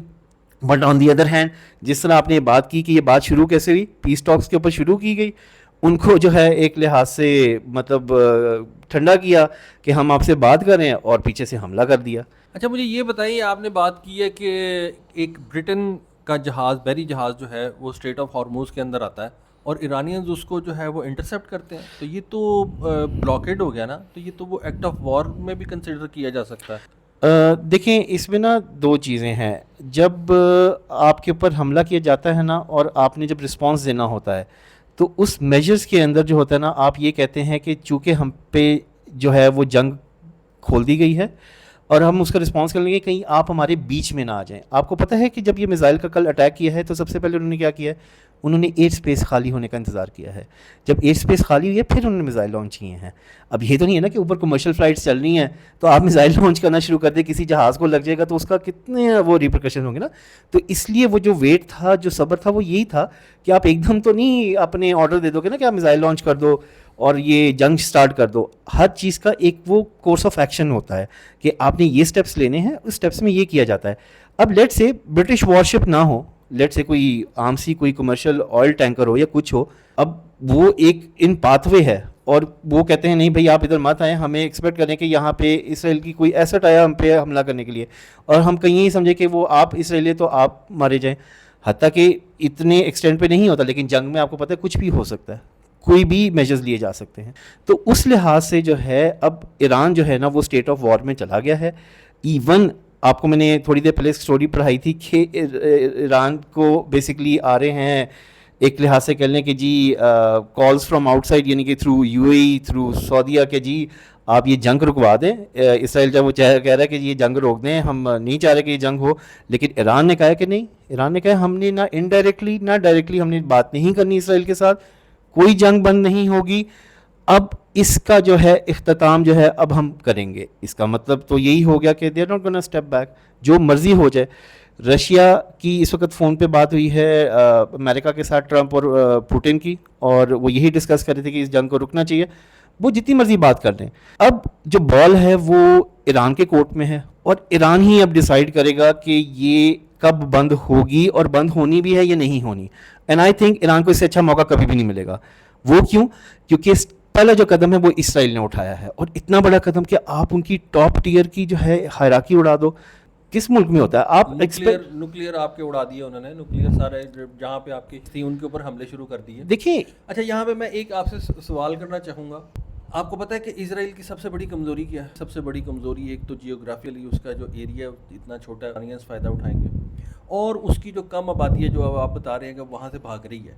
But on the other hand جس طرح آپ نے یہ بات کی کہ یہ بات شروع کیسے ہوئی, پیس ٹاکس کے اوپر شروع کی گئی, ان کو جو ہے ایک لحاظ سے مطلب ٹھنڈا کیا کہ ہم آپ سے بات کریں, اور پیچھے سے حملہ کر دیا. اچھا مجھے یہ بتائیے, آپ نے بات کی ہے کہ ایک برٹن کا جہاز, بحری جہاز جو ہے وہ اسٹریٹ آف ہارموز کے اندر آتا ہے اور ایرانینز اس کو جو ہے وہ انٹرسیپٹ کرتے ہیں, تو یہ تو بلاکیڈ ہو گیا نا, تو یہ تو وہ ایکٹ آف وار میں بھی کنسیڈر کیا جا سکتا ہے. دیکھیں اس میں نا دو چیزیں ہیں. جب آپ کے اوپر حملہ کیا جاتا ہے نا اور آپ نے جب رسپانس دینا ہوتا ہے تو اس میجرز کے اندر جو ہوتا ہے نا, آپ یہ کہتے ہیں کہ چونکہ ہم پہ جو ہے وہ جنگ کھول دی گئی ہے اور ہم اس کا رسپانس کر لیں گے, کہیں آپ ہمارے بیچ میں نہ آ جائیں. آپ کو پتہ ہے کہ جب یہ میزائل کا کل اٹیک کیا ہے تو سب سے پہلے انہوں نے کیا کیا ہے, انہوں نے ایئر اسپیس خالی ہونے کا انتظار کیا ہے. جب ایئر اسپیس خالی ہوئی ہے پھر انہوں نے میزائل لانچ کیے ہیں. اب یہ تو نہیں ہے نا کہ اوپر کمرشل فلائٹس چل رہی ہیں تو آپ میزائل لانچ کرنا شروع کر دیں, کسی جہاز کو لگ جائے گا تو اس کا کتنے وہ ریپرکشن ہوں گے نا. تو اس لیے وہ جو ویٹ تھا, جو صبر تھا, وہ یہی تھا کہ آپ ایک دم تو نہیں اپنے آرڈر دے دو گے نا کہ آپ میزائل لانچ کر دو اور یہ جنگ سٹارٹ کر دو. ہر چیز کا ایک وہ کورس آف ایکشن ہوتا ہے کہ آپ نے یہ اسٹیپس لینے ہیں, اس اسٹیپس میں یہ کیا جاتا ہے. اب لیٹ سے برٹش وارشپ نہ ہو, لیٹ سے کوئی عام سی کوئی کمرشل آئل ٹینکر ہو یا کچھ ہو, اب وہ ایک ان پاتھ وے ہے اور وہ کہتے ہیں نہیں بھائی آپ ادھر مت آئیں, ہمیں ایکسپیکٹ کریں کہ یہاں پہ اسرائیل کی کوئی ایسٹ آیا ہم پہ حملہ کرنے کے لیے, اور ہم کہیں یہ سمجھے کہ وہ آپ اسرائیلی تو آپ مارے جائیں. حتیٰ کہ اتنے ایکسٹینڈ پہ نہیں ہوتا, لیکن جنگ میں آپ کو پتہ ہے کچھ بھی ہو سکتا ہے, کوئی بھی میجرز لیے جا سکتے ہیں. تو اس لحاظ سے جو ہے اب ایران جو ہے نا وہ اسٹیٹ آف وار میں چلا گیا ہے. ایون آپ کو میں نے تھوڑی دیر پہلے اسٹوری پڑھائی تھی کہ ایران کو بیسکلی آ رہے ہیں ایک لحاظ سے کہہ لیں کہ جی کالز فرام آؤٹ سائڈ, یعنی کہ through U A E, through سعودیہ, کہ جی آپ یہ جنگ رکوا دیں. اسرائیل جب وہ کہہ رہا ہے کہ یہ جنگ روک دیں, ہم نہیں چاہ رہے کہ یہ جنگ ہو, لیکن ایران نے کہا کہ نہیں, ایران نے کہا ہم نے نہ انڈائریکٹلی نہ ڈائریکٹلی ہم نے بات نہیں کرنی اسرائیل کے ساتھ, کوئی جنگ بند نہیں ہوگی. اب اس کا جو ہے اختتام جو ہے اب ہم کریں گے. اس کا مطلب تو یہی ہو گیا کہ they are not gonna step back, جو مرضی ہو جائے. رشیا کی اس وقت فون پہ بات ہوئی ہے امریکہ کے ساتھ, ٹرمپ اور پوٹن کی, اور وہ یہی ڈسکس کر رہے تھے کہ اس جنگ کو رکنا چاہیے. وہ جتنی مرضی بات کر دیں, اب جو بال ہے وہ ایران کے کورٹ میں ہے, اور ایران ہی اب ڈیسائیڈ کرے گا کہ یہ کب بند ہوگی اور بند ہونی بھی ہے یا نہیں ہونی. اینڈ آئی تھنک ایران کو اس سے اچھا موقع کبھی بھی نہیں ملے گا. وہ کیوں؟ کیونکہ پہلا جو قدم ہے وہ اسرائیل نے اٹھایا ہے, اور اتنا بڑا قدم کہ آپ ان کی ٹاپ ٹیئر کی جو ہے ہائرارکی اڑا دو. کس ملک میں ہوتا ہے؟ آپ نیوکلیئر آپ کے اڑا دیے انہوں نے, نیوکلیئر سارے جہاں پہ آپ کی تھی ان کے اوپر حملے شروع کر دیے. دیکھیں اچھا یہاں پہ میں ایک آپ سے سوال کرنا چاہوں گا. آپ کو پتہ ہے کہ اسرائیل کی سب سے بڑی کمزوری کیا ہے؟ سب سے بڑی کمزوری ایک تو جیوگرافیکلی اس کا جو ایریا اتنا چھوٹا ہے, آڈینس فائدہ اٹھائیں گے, اور اس کی جو کم آبادی ہے جو اب آپ بتا رہے ہیں کہ وہاں سے بھاگ رہی ہے,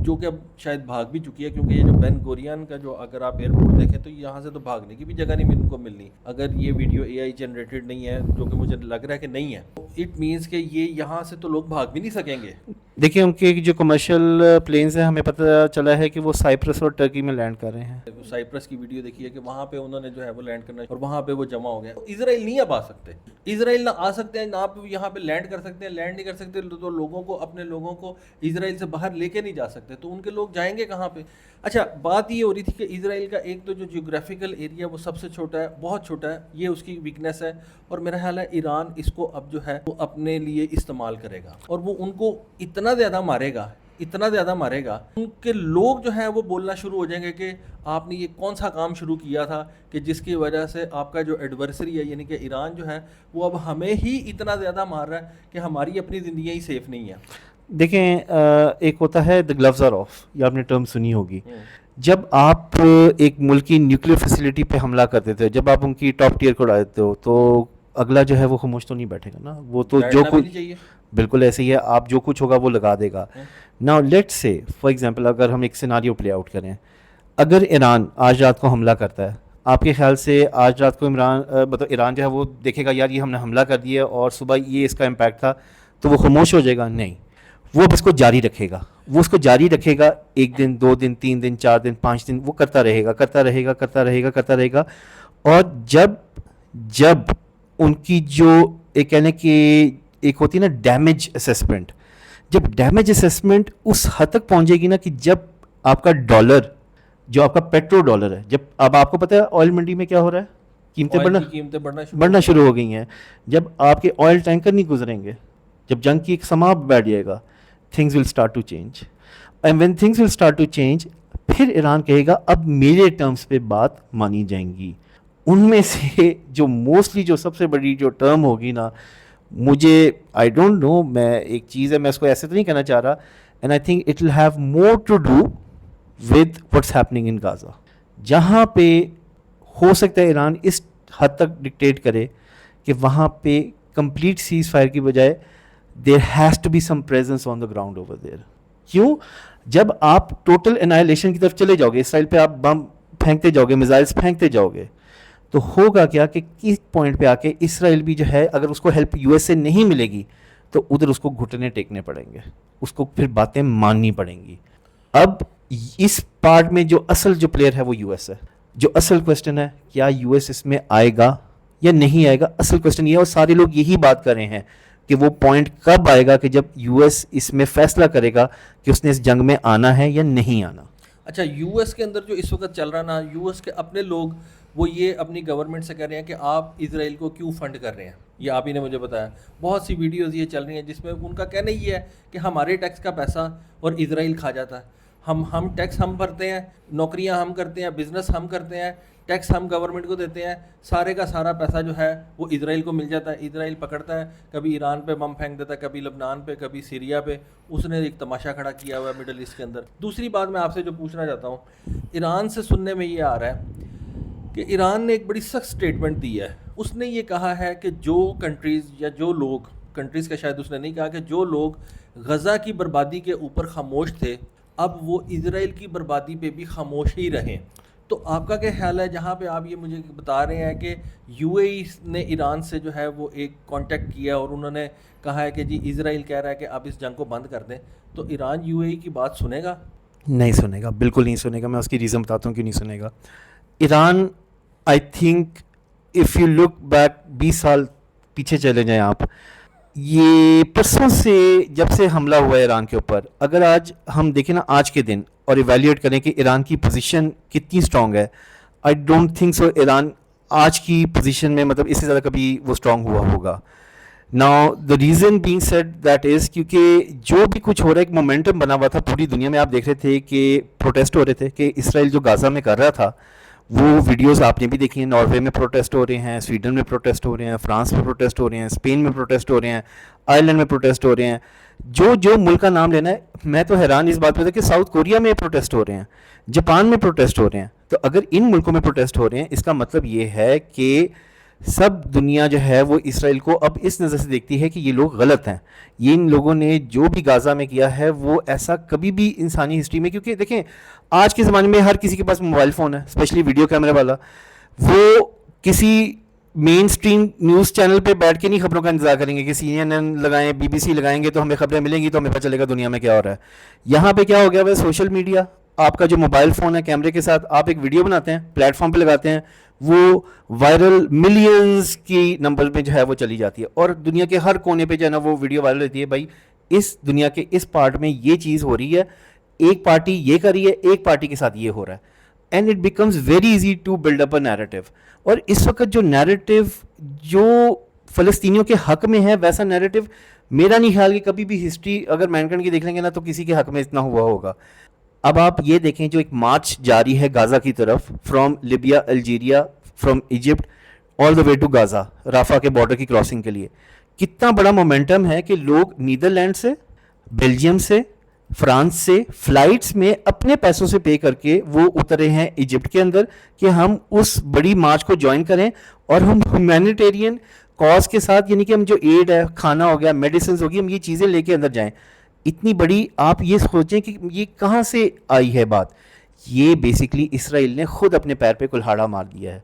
جو کہ اب شاید بھاگ بھی چکی ہے, کیونکہ یہ جو بین گورین کا جو اگر آپ ایئرپورٹ دیکھیں تو یہاں سے تو بھاگنے کی بھی جگہ نہیں ان کو ملنی, اگر یہ ویڈیو اے آئی جنریٹڈ نہیں ہے, جو کہ مجھے لگ رہا ہے کہ نہیں ہے. اٹ مینس کہ یہ یہاں سے تو لوگ بھاگ بھی نہیں سکیں گے. دیکھیں ان کے جو کمرشل پلینز ہیں ہمیں پتہ چلا ہے کہ وہ سائپرس اور ٹرکی میں لینڈ کر رہے ہیں. سائپرس کی ویڈیو دیکھی ہے کہ وہاں پہ انہوں نے جو ہے وہ لینڈ کرنا, اور وہاں پہ وہ جمع ہو گئے. اسرائیل نہیں اب آ سکتے, اسرائیل نہ آ سکتے ہیں نہ آپ یہاں پہ لینڈ کر سکتے ہیں. لینڈ نہیں کر سکتے تو لوگوں کو, اپنے لوگوں کو اسرائیل سے باہر لے کے نہیں جا سکتے, تو ان کے لوگ جائیں گے کہاں پہ؟ اچھا بات یہ ہو رہی تھی کہ اسرائیل کا ایک تو جو جیوگرافیکل ایریا وہ سب سے چھوٹا ہے, بہت چھوٹا ہے, یہ اس کی ویکنیس ہے, اور میرا خیال ہے ایران اس کو اب جو ہے وہ اپنے لیے استعمال کرے گا, اور وہ ان کو اتنا زیادہ مارے گا, اتنا زیادہ مارے گا, ان کے لوگ جو ہیں وہ بولنا شروع ہو جائیں گے کہ آپ نے یہ کون سا کام شروع کیا تھا کہ جس کی وجہ سے آپ کا جو ایڈورسری ہے یعنی کہ ایران جو ہے وہ اب ہمیں ہی اتنا زیادہ مار رہا ہے کہ ہماری اپنی زندگیاں ہی سیف نہیں ہیں. دیکھیں ایک ہوتا ہے دا گلوز آر آف, یہ آپ نے ٹرم سنی ہوگی. جب آپ ایک ملک کی نیوکلیئر فیسلٹی پہ حملہ کر دیتے ہو, جب آپ ان کی ٹاپ ٹیئر کو اڑا دیتے ہو, تو اگلا جو ہے وہ خاموش تو نہیں بیٹھے گا نا, وہ تو جو کچھ بالکل ایسے ہی ہے, آپ جو کچھ ہوگا وہ لگا دے گا. ناؤ لیٹ سے فار ایگزامپل اگر ہم ایک سیناریو پلے آؤٹ کریں, اگر ایران آج رات کو حملہ کرتا ہے, آپ کے خیال سے آج رات کو ایران جو ہے وہ دیکھے گا یار یہ ہم نے حملہ کر دیا اور صبح یہ اس کا امپیکٹ تھا, تو وہ خاموش ہو جائے گا؟ نہیں, وہ اب اس کو جاری رکھے گا, وہ اس کو جاری رکھے گا. 1 دن 2 دن 3 دن 4 دن 5 دن وہ کرتا رہے گا, کرتا رہے گا, کرتا رہے گا, کرتا رہے گا. اور جب ان کی جو ایک کہنے کہ ایک ہوتی ہے نا ڈیمیج اسیسمنٹ, جب ڈیمیج اسیسمنٹ اس حد تک پہنچے گی نا کہ جب آپ کا ڈالر, جو آپ کا پیٹرو ڈالر ہے, جب اب آپ کو پتہ ہے آئل منڈی میں کیا ہو رہا ہے, قیمتیں بڑھنا شروع ہو گئی ہیں. جب آپ کے آئل ٹینکر نہیں گزریں گے, جب جنگ کی ایک سما بیٹھ جائے گا, things will start to change. And when things will start to change, پھر ایران کہے گا اب میرے ٹرمز پہ بات مانی جائیں گی. ان میں سے جو موسٹلی جو سب سے بڑی جو ٹرم ہوگی نا, مجھے آئی ڈونٹ نو, میں ایک چیز ہے میں اس کو ایسے تو نہیں کہنا چاہ رہا, and I think it will have more to do with what's happening in Gaza. جہاں پہ ہو سکتا ہے ایران اس حد تک ڈکٹیٹ کرے کہ وہاں پہ کمپلیٹ سیز فائر کی بجائے there has to be some presence on the ground over there. کیوں؟ جب آپ ٹوٹل انائلیشن کی طرف چلے جاؤ گے, اسرائیل پہ آپ بم پھینکتے جاؤ گے, میزائلس پھینکتے جاؤ گے, تو ہوگا کیا کہ کس پوائنٹ پہ آ کے اسرائیل بھی جو ہے اگر اس کو ہیلپ یو ایس سے نہیں ملے گی تو ادھر اس کو گھٹنے ٹیکنے پڑیں گے, اس کو پھر باتیں ماننی پڑیں گی. اب اس پارٹ میں جو اصل جو پلیئر ہے وہ یو ایس ہے. جو اصل کوشچن ہے کیا یو ایس اس میں آئے گا یا نہیں آئے گا, اصل کوشچن یہ ہے, اور سارے لوگ یہی بات کر رہے ہیں کہ وہ پوائنٹ کب آئے گا کہ جب یو ایس اس میں فیصلہ کرے گا کہ اس نے اس جنگ میں آنا ہے یا نہیں آنا. اچھا, یو ایس کے اندر جو اس وقت چل رہا نا, یو ایس کے اپنے لوگ وہ یہ اپنی گورنمنٹ سے کہہ رہے ہیں کہ آپ اسرائیل کو کیوں فنڈ کر رہے ہیں. یہ آپ ہی نے مجھے بتایا, بہت سی ویڈیوز یہ چل رہی ہیں جس میں ان کا کہنا یہ ہے کہ ہمارے ٹیکس کا پیسہ اور اسرائیل کھا جاتا ہے. ہم ٹیکس ہم بھرتے ہیں, نوکریاں ہم کرتے ہیں, بزنس ہم کرتے ہیں, ٹیکس ہم گورنمنٹ کو دیتے ہیں, سارے کا سارا پیسہ جو ہے وہ اسرائیل کو مل جاتا ہے. اسرائیل پکڑتا ہے, کبھی ایران پہ بم پھینک دیتا ہے, کبھی لبنان پہ, کبھی سیریا پہ. اس نے ایک تماشا کھڑا کیا ہوا ہے مڈل ایسٹ کے اندر. دوسری بات میں آپ سے جو پوچھنا چاہتا ہوں, ایران سے سننے میں یہ آ رہا ہے کہ ایران نے ایک بڑی سخت اسٹیٹمنٹ دی ہے. اس نے یہ کہا ہے کہ جو کنٹریز یا جو لوگ, کنٹریز کا شاید اس نے نہیں کہا, کہ جو لوگ غزہ کی بربادی کے اوپر خاموش تھے اب وہ اسرائیل کی بربادی پہ بھی خاموش ہی رہیں. تو آپ کا کیا خیال ہے, جہاں پہ آپ یہ مجھے بتا رہے ہیں کہ یو اے ای نے ایران سے جو ہے وہ ایک کانٹیکٹ کیا اور انہوں نے کہا ہے کہ جی اسرائیل کہہ رہا ہے کہ آپ اس جنگ کو بند کر دیں, تو ایران یو اے ای کی بات سنے گا؟ نہیں سنے گا, بالکل نہیں سنے گا. میں اس کی ریزن بتاتا ہوں کیوں نہیں سنے گا. Iran I think if you look back 20 سال پیچھے چلے جائیں آپ, یہ پرسوں سے جب سے حملہ ہوا ہے ایران کے اوپر, اگر آج ہم دیکھیں نا آج کے دن اور ایویلیویٹ کریں کہ ایران کی پوزیشن کتنی اسٹرانگ ہے, I don't think so Iran آج کی پوزیشن میں مطلب اس سے زیادہ کبھی وہ اسٹرانگ ہوا ہوگا. Now the reason being said that is کیونکہ جو بھی کچھ ہو رہا ہے ایک مومنٹم بنا ہوا تھا پوری دنیا میں. آپ دیکھ رہے تھے کہ پروٹیسٹ ہو رہے تھے کہ اسرائیل جو غازہ میں کر رہا تھا, وہ ویڈیوز آپ نے بھی دیکھی ہیں. ناروے میں پروٹیسٹ ہو رہے ہیں, سویڈن میں پروٹیسٹ ہو رہے ہیں, فرانس میں پروٹیسٹ ہو رہے ہیں, اسپین میں پروٹیسٹ ہو رہے ہیں, آئرلینڈ میں پروٹیسٹ ہو رہے ہیں. جو ملک کا نام لینا ہے, میں تو حیران اس بات پہ تھا کہ ساؤتھ کوریا میں پروٹیسٹ ہو رہے ہیں, جاپان میں پروٹیسٹ ہو رہے ہیں. تو اگر ان ملکوں میں پروٹیسٹ ہو رہے ہیں, اس کا مطلب یہ ہے کہ سب دنیا جو ہے وہ اسرائیل کو اب اس نظر سے دیکھتی ہے کہ یہ لوگ غلط ہیں. یہ ان لوگوں نے جو بھی غازہ میں کیا ہے وہ ایسا کبھی بھی انسانی ہسٹری میں, کیونکہ دیکھیں آج کے زمانے میں ہر کسی کے پاس موبائل فون ہے, اسپیشلی ویڈیو کیمرے والا. وہ کسی مین اسٹریم نیوز چینل پہ بیٹھ کے نہیں خبروں کا انتظار کریں گے کہ CNN لگائیں, BBC لگائیں گے تو ہمیں خبریں ملیں گی, تو ہمیں پتہ چلے گا دنیا میں کیا ہو رہا ہے. یہاں پہ کیا ہو گیا ہے, سوشل میڈیا, آپ کا جو موبائل فون ہے کیمرے کے ساتھ آپ ایک ویڈیو بناتے ہیں, پلیٹ فارم پہ لگاتے ہیں, وہ وائرل ملینز کی نمبر میں جو ہے وہ چلی جاتی ہے, اور دنیا کے ہر کونے پہ جو ہے نا وہ ویڈیو وائرل ہوتی ہے. بھائی اس دنیا کے اس پارٹ میں یہ چیز ہو رہی ہے, ایک پارٹی یہ کر رہی ہے, ایک پارٹی کے ساتھ یہ ہو رہا ہے, and it becomes very easy to build up a narrative. اور اس وقت جو نیریٹو جو فلسطینیوں کے حق میں ہے, ویسا نیریٹو میرا نہیں خیال کہ کبھی بھی ہسٹری اگر مینکینڈ کی دیکھ لیں گے نا تو کسی کے حق میں اتنا ہوا ہوگا. اب آپ یہ دیکھیں جو ایک مارچ جاری ہے غازہ کی طرف, from Libya, Algeria, from Egypt all the way to Gaza, Rafah کے بارڈر کی کراسنگ کے لیے, کتنا بڑا مومنٹم ہے کہ لوگ نیدرلینڈ سے, بیلجیم سے, فرانس سے فلائٹس میں اپنے پیسوں سے پے کر کے وہ اترے ہیں ایجپٹ کے اندر کہ ہم اس بڑی مارچ کو جوائن کریں اور ہم ہیومینیٹیرین کاز کے ساتھ, یعنی کہ ہم جو ایڈ ہے, کھانا ہو گیا, میڈیسنز ہوگی, ہم یہ چیزیں لے کے اندر جائیں. اتنی بڑی آپ یہ سوچیں کہ یہ کہاں سے آئی ہے بات. یہ بیسکلی اسرائیل نے خود اپنے پیر پہ کلہاڑا مار دیا ہے.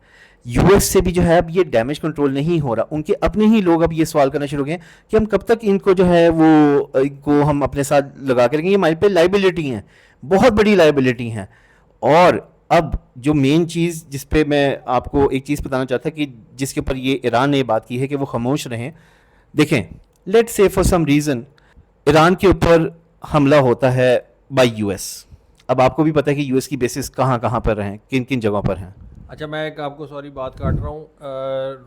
یو ایس سے بھی جو ہے اب یہ ڈیمیج کنٹرول نہیں ہو رہا. ان کے اپنے ہی لوگ اب یہ سوال کرنا شروع گئے کہ ہم کب تک ان کو جو ہے وہ ان کو ہم اپنے ساتھ لگا کے رکھیں, یہ ہمارے پہ لائبلٹی ہیں, بہت بڑی لائبلٹی ہیں. اور اب جو مین چیز جس پہ میں آپ کو ایک چیز بتانا چاہتا کہ جس کے اوپر یہ ایران نے بات کی ہے کہ وہ خاموش رہیں. دیکھیں لیٹ سے فار سم ریزن ایران کے اوپر حملہ ہوتا ہے بائی یو ایس. اب آپ کو بھی پتہ ہے کہ یو ایس کی بیسز کہاں کہاں پر ہیں, کن کن جگہوں پر ہیں. اچھا, میں ایک آپ کو سوری بات کاٹ رہا ہوں.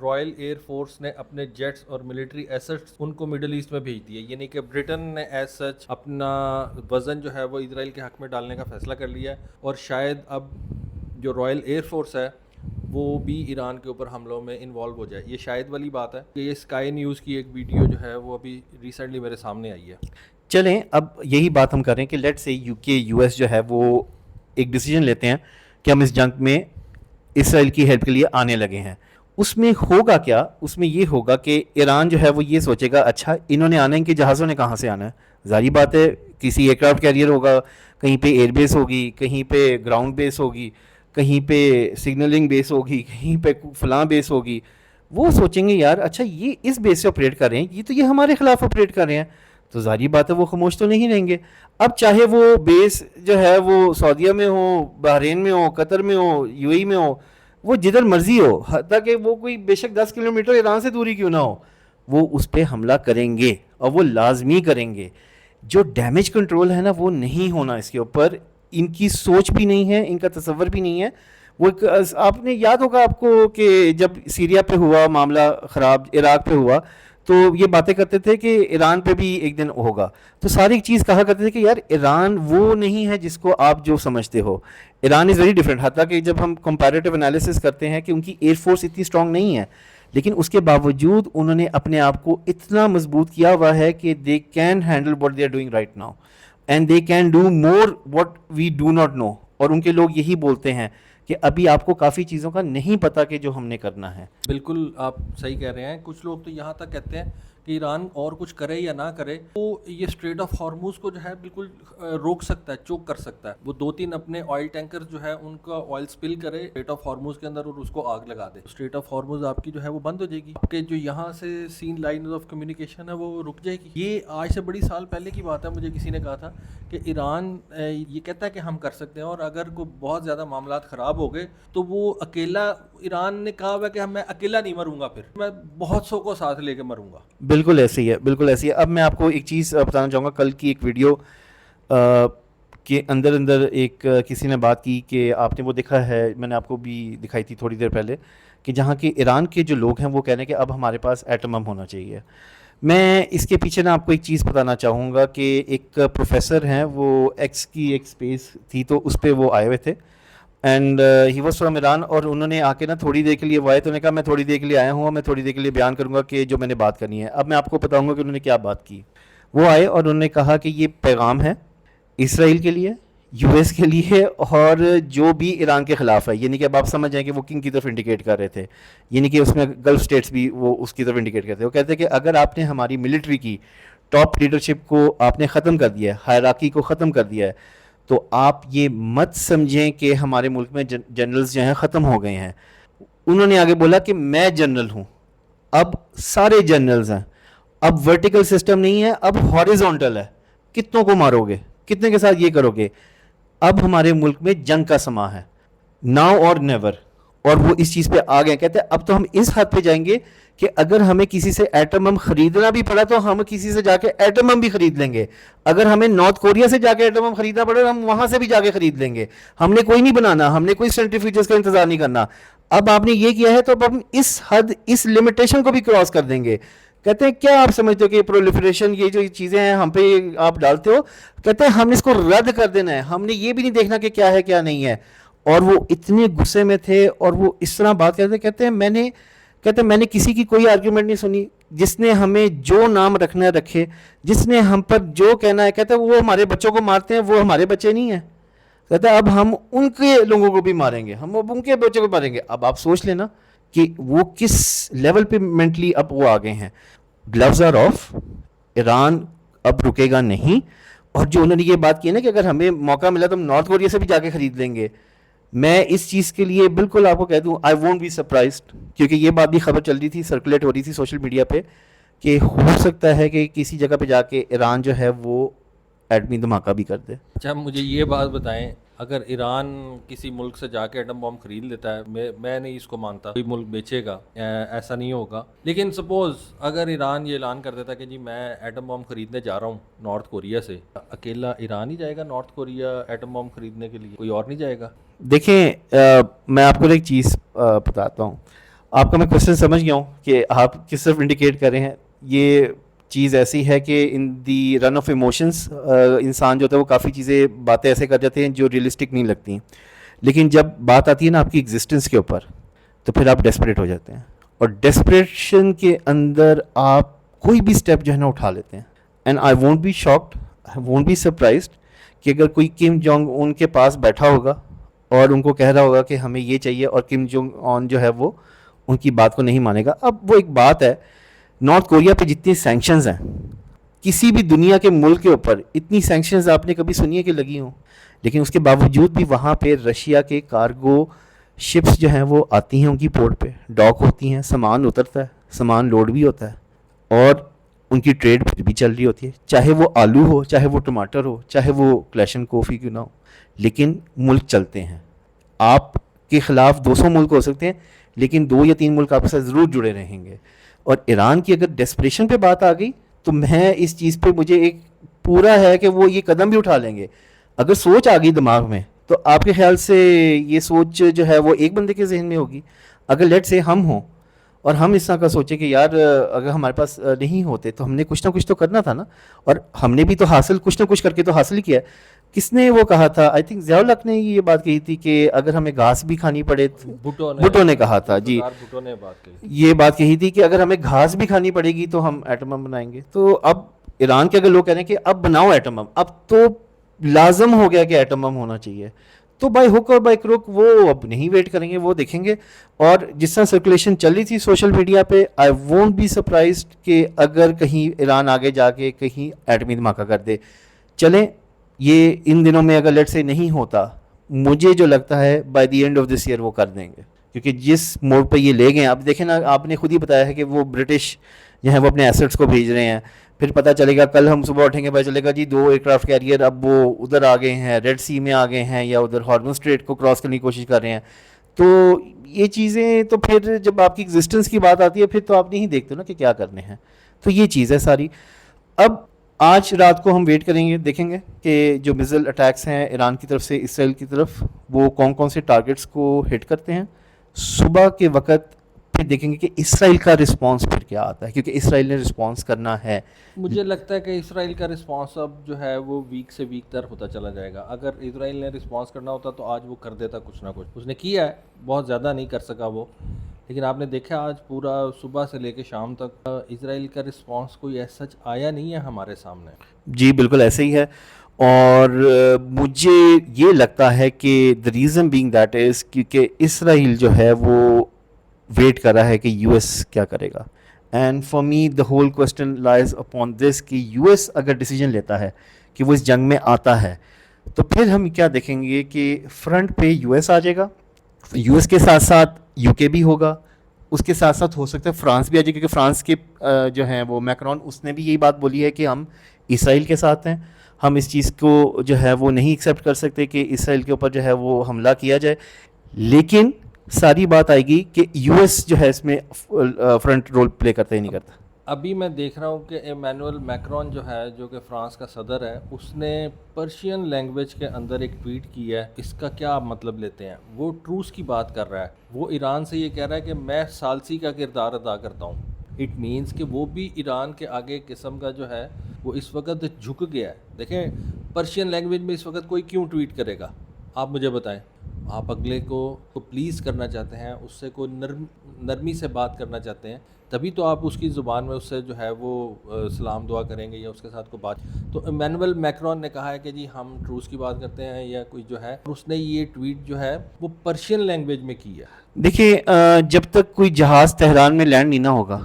رائل ایئر فورس نے اپنے جیٹس اور ملٹری ایسٹس ان کو مڈل ایسٹ میں بھیج دیے, یعنی کہ برٹن نے ایز سچ اپنا وزن جو ہے وہ اسرائیل کے حق میں ڈالنے کا فیصلہ کر لیا ہے, اور شاید اب جو رائل ایئر فورس ہے وہ بھی ایران کے اوپر حملوں میں انوالو ہو جائے. یہ شاید والی بات ہے کہ یہ اسکائی نیوز کی ایک ویڈیو جو ہے وہ ابھی ریسنٹلی میرے سامنے آئی ہے. چلیں اب یہی بات ہم کر رہے ہیں کہ لیٹ سے یو ایس جو ہے وہ ایک ڈیسیجن لیتے ہیں کہ ہم اس جنگ میں اسرائیل کی ہیلپ کے لیے آنے لگے ہیں. اس میں ہوگا کیا, اس میں یہ ہوگا کہ ایران جو ہے وہ یہ سوچے گا اچھا انہوں نے آنا ہے, ان کے جہازوں نے کہاں سے آنا ہے. ظاہری بات ہے کسی ایئر کرافٹ کیریئر ہوگا, کہیں پہ ایئر بیس ہوگی, کہیں پہ گراؤنڈ بیس ہوگی, کہیں پہ سگنلنگ بیس ہوگی, کہیں پہ فلاں بیس ہوگی. وہ سوچیں گے یار اچھا یہ اس بیس سے آپریٹ کر رہے ہیں, یہ ہمارے خلاف آپریٹ کر رہے ہیں, تو ظاہری بات ہے وہ خاموش تو نہیں رہیں گے. اب چاہے وہ بیس جو ہے وہ سعودیہ میں ہو, بحرین میں ہو, قطر میں ہو, یو اے میں ہو, وہ جدھر مرضی ہو, حتیٰ کہ وہ کوئی بے شک 10 کلومیٹر ایران سے دوری کیوں نہ ہو, وہ اس پہ حملہ کریں گے اور وہ لازمی کریں گے. جو ڈیمیج کنٹرول ہے نا وہ نہیں ہونا اس کے اوپر, ان کی سوچ بھی نہیں ہے, ان کا تصور بھی نہیں ہے. وہ آپ نے یاد ہوگا آپ کو کہ جب سیریا پہ ہوا معاملہ خراب, عراق پہ ہوا, تو یہ باتیں کرتے تھے کہ ایران پہ بھی ایک دن ہوگا, تو ساری ایک چیز کہا کرتے تھے کہ یار ایران وہ نہیں ہے جس کو آپ جو سمجھتے ہو, ایران از ویری ڈفرینٹ. حتیٰ کہ جب ہم کمپیریٹیو انالیسس کرتے ہیں کہ ان کی ایئر فورس اتنی اسٹرانگ نہیں ہے, لیکن اس کے باوجود انہوں نے اپنے آپ کو اتنا مضبوط کیا ہوا ہے کہ they can handle what they are doing right now and they can do more what we do not know. اور ان کے لوگ یہی بولتے ہیں کہ ابھی آپ کو کافی چیزوں کا نہیں پتا کہ جو ہم نے کرنا ہے. بالکل آپ صحیح کہہ رہے ہیں. کچھ لوگ تو یہاں تک کہتے ہیں کہ ایران اور کچھ کرے یا نہ کرے, وہ یہ اسٹریٹ آف ہارموز کو جو ہے بالکل روک سکتا ہے, چوک کر سکتا ہے. وہ 2-3 اپنے آئل ٹینکر جو ہے ان کا آئل سپل کرے اسٹریٹ آف ہارموز کے اندر اور اس کو آگ لگا دے. اسٹریٹ آف ہارموز آپ کی جو ہے وہ بند ہو جائے گی, آپ کے جو یہاں سے سین لائنز آف کمیونیکیشن ہے وہ رک جائے گی. یہ آج سے بڑی سال پہلے کی بات ہے. مجھے کسی نے کہا تھا کہ ایران یہ کہتا ہے کہ ہم کر سکتے ہیں, اور اگر کوئی بہت زیادہ معاملات خراب ہو گئے تو وہ اکیلا, ایران نے کہا ہوا کہ میں اکیلا نہیں مروں گا, پھر میں بہت سو کو ساتھ لے کے مروں گا. بالکل ایسے ہی ہے, بالکل ایسی ہے. اب میں آپ کو ایک چیز بتانا چاہوں گا. کل کی ایک ویڈیو کے اندر ایک کسی نے بات کی کہ آپ نے وہ دیکھا ہے, میں نے آپ کو بھی دکھائی تھی تھوڑی دیر پہلے, کہ جہاں کے ایران کے جو لوگ ہیں وہ کہہ رہے ہیں کہ اب ہمارے پاس ایٹم بم ہونا چاہیے. میں اس کے پیچھے نا آپ کو ایک چیز بتانا چاہوں گا کہ ایک پروفیسر ہیں, وہ ایکس کی ایک اسپیس تھی تو اس پہ وہ آئے ہوئے تھے, and he was from Iran, اور انہوں نے آ کے نا تھوڑی دیر کے لیے وہ آئے, تو انہوں نے کہا میں تھوڑی دیر کے لیے آیا ہوں, میں تھوڑی دیر کے لیے بیان کروں گا کہ جو میں نے بات کرنی ہے. اب میں آپ کو بتاؤں گا کہ انہوں نے کیا بات کی. وہ آئے اور انہوں نے کہا کہ یہ پیغام ہے اسرائیل کے لیے, یو ایس کے لیے, اور جو بھی ایران کے خلاف ہے. یعنی کہ اب آپ سمجھ جائیں کہ وہ کن کی طرف انڈیکیٹ کر رہے تھے, یعنی کہ اس میں گلف اسٹیٹس بھی وہ اس کی طرف انڈیکیٹ کرتے ہیں. وہ کہتے ہیں کہ اگر آپ نے ہماری ملٹری کی ٹاپ لیڈرشپ کو آپ نے ختم کر دیا ہے, ہائرارکی کو ختم کر دیا ہے, تو آپ یہ مت سمجھیں کہ ہمارے ملک میں جنرلز جو ہیں ختم ہو گئے ہیں. انہوں نے آگے بولا کہ میں جنرل ہوں, اب سارے جنرلز ہیں, اب ورٹیکل سسٹم نہیں ہے, اب ہاریزونٹل ہے. کتنوں کو مارو گے, کتنے کے ساتھ یہ کرو گے. اب ہمارے ملک میں جنگ کا سما ہے, ناؤ اور نیور. اور وہ اس چیز پہ آ گئے, کہتے ہیں اب تو ہم اس حد پہ جائیں گے کہ اگر ہمیں کسی سے ایٹم بم خریدنا بھی پڑا تو ہم کسی سے جا کے ایٹم بم بھی خرید لیں گے. اگر ہمیں نارتھ کوریا سے جا کے ایٹم بم خریدنا پڑے ہم وہاں سے بھی جا کے خرید لیں گے. ہم نے کوئی نہیں بنانا, ہم نے کوئی سینٹریفیوجز کا انتظار نہیں کرنا. اب آپ نے یہ کیا ہے تو اب ہم اس حد, اس لمیٹیشن کو بھی کراس کر دیں گے. کہتے ہیں کیا آپ سمجھتے ہو کہ پرولیفریشن یہ جو چیزیں ہیں ہم پہ آپ ڈالتے ہو, کہتے ہیں ہم نے اس کو رد کر دینا ہے, ہم نے یہ بھی نہیں دیکھنا کہ کیا ہے کیا نہیں ہے. اور وہ اتنے غصے میں تھے اور وہ اس طرح بات کرتے, کہتے ہیں میں نے کسی کی کوئی آرگیومنٹ نہیں سنی, جس نے ہمیں جو نام رکھنا ہے رکھے, جس نے ہم پر جو کہنا ہے. کہتے ہیں وہ ہمارے بچوں کو مارتے ہیں, وہ ہمارے بچے نہیں ہیں. کہتے ہیں اب ہم ان کے لوگوں کو بھی ماریں گے, ہم اب ان کے بچوں کو ماریں گے. اب آپ سوچ لینا کہ وہ کس لیول پہ مینٹلی اب وہ آ گئے ہیں. گلوز آر آف, ایران اب رکے گا نہیں. اور جو انہوں نے یہ بات کی نا کہ اگر ہمیں موقع ملا تو ہم نارتھ کوریا سے بھی جا کے خرید لیں گے, میں اس چیز کے لیے بالکل آپ کو کہہ دوں آئی وونٹ بی سرپرائزڈ, کیونکہ یہ بات بھی خبر چل رہی تھی, سرکولیٹ ہو رہی تھی سوشل میڈیا پہ, کہ ہو سکتا ہے کہ کسی جگہ پہ جا کے ایران جو ہے وہ ایٹمی دھماکہ بھی کر دے. اچھا مجھے یہ بات بتائیں, اگر ایران کسی ملک سے جا کے ایٹم بم خرید لیتا ہے, میں نہیں اس کو مانتا کوئی ملک بیچے گا, ایسا نہیں ہوگا. لیکن سپوز اگر ایران یہ اعلان کر دیتا کہ جی میں ایٹم بم خریدنے جا رہا ہوں نارتھ کوریا سے, اکیلا ایران ہی جائے گا نارتھ کوریا ایٹم بم خریدنے کے لیے, کوئی اور نہیں جائے گا؟ دیکھیں میں آپ کو ایک چیز بتاتا ہوں. آپ کا میں کوشچن سمجھ گیا ہوں کہ آپ کس طرف انڈیکیٹ کر رہے ہیں. یہ چیز ایسی ہے کہ ان دی رن آف ایموشنس انسان جو ہوتا ہے وہ کافی چیزیں باتیں ایسے کر جاتے ہیں جو ریئلسٹک نہیں لگتی, لیکن جب بات آتی ہے نا آپ کی ایگزسٹنس کے اوپر تو پھر آپ ڈیسپریٹ ہو جاتے ہیں, اور ڈیسپریشن کے اندر آپ کوئی بھی اسٹیپ جو ہے نا اٹھا لیتے ہیں. And I won't be shocked, I won't be surprised کہ اگر کوئی کم جونگ ان کے پاس بیٹھا ہوگا اور ان کو کہہ رہا ہوگا کہ ہمیں یہ چاہیے, اور کم جونگ اون جو ہے وہ ان کی بات کو نہیں مانے گا. اب وہ ایک بات ہے, نارتھ کوریا پہ جتنی سینکشنز ہیں, کسی بھی دنیا کے ملک کے اوپر اتنی سینکشنز آپ نے کبھی سنی ہے کہ لگی ہوں, لیکن اس کے باوجود بھی وہاں پہ رشیا کے کارگو شپس جو ہیں وہ آتی ہیں ان کی پورٹ پہ, ڈاک ہوتی ہیں, سامان اترتا ہے, سامان لوڈ بھی ہوتا ہے, اور ان کی ٹریڈ پھر بھی چل رہی ہوتی ہے, چاہے وہ آلو ہو, چاہے وہ ٹماٹر ہو, چاہے وہ کلیشن کافی کیوں نہ ہو, لیکن ملک چلتے ہیں. آپ کے خلاف 200 ملک ہو سکتے ہیں, لیکن 2 یا 3 ملک آپ کے ساتھ ضرور جڑے رہیں گے. اور ایران کی اگر ڈیسپریشن پہ بات آ گئی تو میں اس چیز پہ مجھے ایک پورا ہے کہ وہ یہ قدم بھی اٹھا لیں گے. اگر سوچ آ گئی دماغ میں تو آپ کے خیال سے یہ سوچ جو ہے وہ ایک بندے کے ذہن میں ہوگی. اگر لیٹ سے ہم ہوں اور ہم اس طرح کا سوچیں کہ یار اگر ہمارے پاس نہیں ہوتے تو ہم نے کچھ نہ کچھ تو کرنا تھا نا, اور ہم نے بھی تو حاصل کچھ نہ کچھ کر کے تو حاصل کیا. کس نے وہ کہا تھا, آئی تھنک ضیاء الحق نے یہ بات کہی تھی کہ اگر ہمیں گھاس بھی کھانی پڑے, بھٹو نے کہا تھا جی, بھٹو نے بات کہی, یہ بات کہی تھی کہ اگر ہمیں گھاس بھی کھانی پڑے گی تو ہم ایٹم بم بنائیں گے. تو اب ایران کے اگر لوگ کہہ رہے ہیں کہ اب بناؤ ایٹم بم, اب تو لازم ہو گیا کہ ایٹم بم ہونا چاہیے, تو بائی ہک اور بائی کروک وہ اب نہیں ویٹ کریں گے, وہ دیکھیں گے. اور جس طرح سرکولیشن چل رہی تھی سوشل میڈیا پہ, آئی وونٹ بی سرپرائزڈ کہ اگر کہیں ایران آگے جا کے کہیں ایٹمی دھماکہ کر دے. چلیں یہ ان دنوں میں اگر لیٹ سے نہیں ہوتا, مجھے جو لگتا ہے by the end of this year وہ کر دیں گے, کیونکہ جس موڑ پہ یہ لے گئے ہیں. اب دیکھیں نا, آپ نے خود ہی بتایا ہے کہ وہ برٹش جو ہیں وہ اپنے ایسٹس کو بھیج رہے ہیں, پھر پتہ چلے گا کل ہم صبح اٹھیں گے پتہ چلے گا جی 2 ایئر کرافٹ کیریئر اب وہ ادھر آ گئے ہیں, ریڈ سی میں آ گئے ہیں, یا ادھر ہارمون اسٹریٹ کو کراس کرنے کی کوشش کر رہے ہیں. تو یہ چیزیں تو پھر جب آپ کی ایگزسٹنس کی بات آتی ہے پھر تو آپ نہیں دیکھتے نا کہ کیا کرنے ہیں. تو یہ چیز ہے ساری. اب آج رات کو ہم ویٹ کریں گے, دیکھیں گے کہ جو میزائل اٹیکس ہیں ایران کی طرف سے اسرائیل کی طرف, وہ کون کون سے ٹارگٹس کو ہٹ کرتے ہیں. صبح کے وقت پھر دیکھیں گے کہ اسرائیل کا رسپانس پھر کیا آتا ہے, کیونکہ اسرائیل نے رسپانس کرنا ہے. مجھے لگتا ہے کہ اسرائیل کا رسپانس اب جو ہے وہ ویک سے ویک تر ہوتا چلا جائے گا. اگر اسرائیل نے رسپانس کرنا ہوتا تو آج وہ کر دیتا کچھ نہ کچھ, اس نے کیا ہے, بہت زیادہ نہیں کر سکا وہ, لیکن آپ نے دیکھا آج پورا صبح سے لے کے شام تک اسرائیل کا رسپانس کوئی ایسا سچ آیا نہیں ہے ہمارے سامنے. جی بالکل ایسے ہی ہے. اور مجھے یہ لگتا ہے کہ the reason being that is کیونکہ اسرائیل جو ہے وہ ویٹ کر رہا ہے کہ یو ایس کیا کرے گا. And for me the whole question lies upon this کہ یو ایس اگر ڈیسیجن لیتا ہے کہ وہ اس جنگ میں آتا ہے تو پھر ہم کیا دیکھیں گے کہ فرنٹ پہ یو ایس آ جائے گا, یو ایس کے ساتھ ساتھ یو کے بھی ہوگا, اس کے ساتھ ساتھ ہو سکتا ہے فرانس بھی آ جائے, کیونکہ فرانس کے جو ہیں وہ میکرون, اس نے بھی یہی بات بولی ہے کہ ہم اسرائیل کے ساتھ ہیں, ہم اس چیز کو جو ہے وہ نہیں ایکسیپٹ کر سکتے کہ اسرائیل کے اوپر جو ہے وہ حملہ کیا جائے. لیکن ساری بات آئے گی کہ یو ایس جو ہے اس میں فرنٹ رول پلے کرتا ہی نہیں کرتا. ابھی میں دیکھ رہا ہوں کہ ایمینول میکرون جو ہے, جو کہ فرانس کا صدر ہے, اس نے پرشین لینگویج کے اندر ایک ٹویٹ کی ہے. اس کا کیا مطلب لیتے ہیں, وہ ٹروس کی بات کر رہا ہے. وہ ایران سے یہ کہہ رہا ہے کہ میں ثالثی کا کردار ادا کرتا ہوں. اٹ مینس کہ وہ بھی ایران کے آگے قسم کا جو ہے وہ اس وقت جھک گیا ہے. دیکھیں پرشین لینگویج میں اس وقت کوئی کیوں ٹویٹ کرے گا, آپ مجھے بتائیں. آپ اگلے کو پلیز کرنا چاہتے ہیں, اس سے کوئی نرمی سے بات کرنا چاہتے ہیں, تبھی تو آپ اس کی زبان میں اس سے جو ہے وہ سلام دعا کریں گے یا اس کے ساتھ کوئی بات. تو ایمینول میکرون نے کہا ہے کہ جی ہم ٹروس کی بات کرتے ہیں یا کوئی جو ہے, اس نے یہ ٹویٹ جو ہے وہ پرشین لینگویج میں کی ہے. دیکھیے جب تک کوئی جہاز تہران میں لینڈ نہیں نہ ہوگا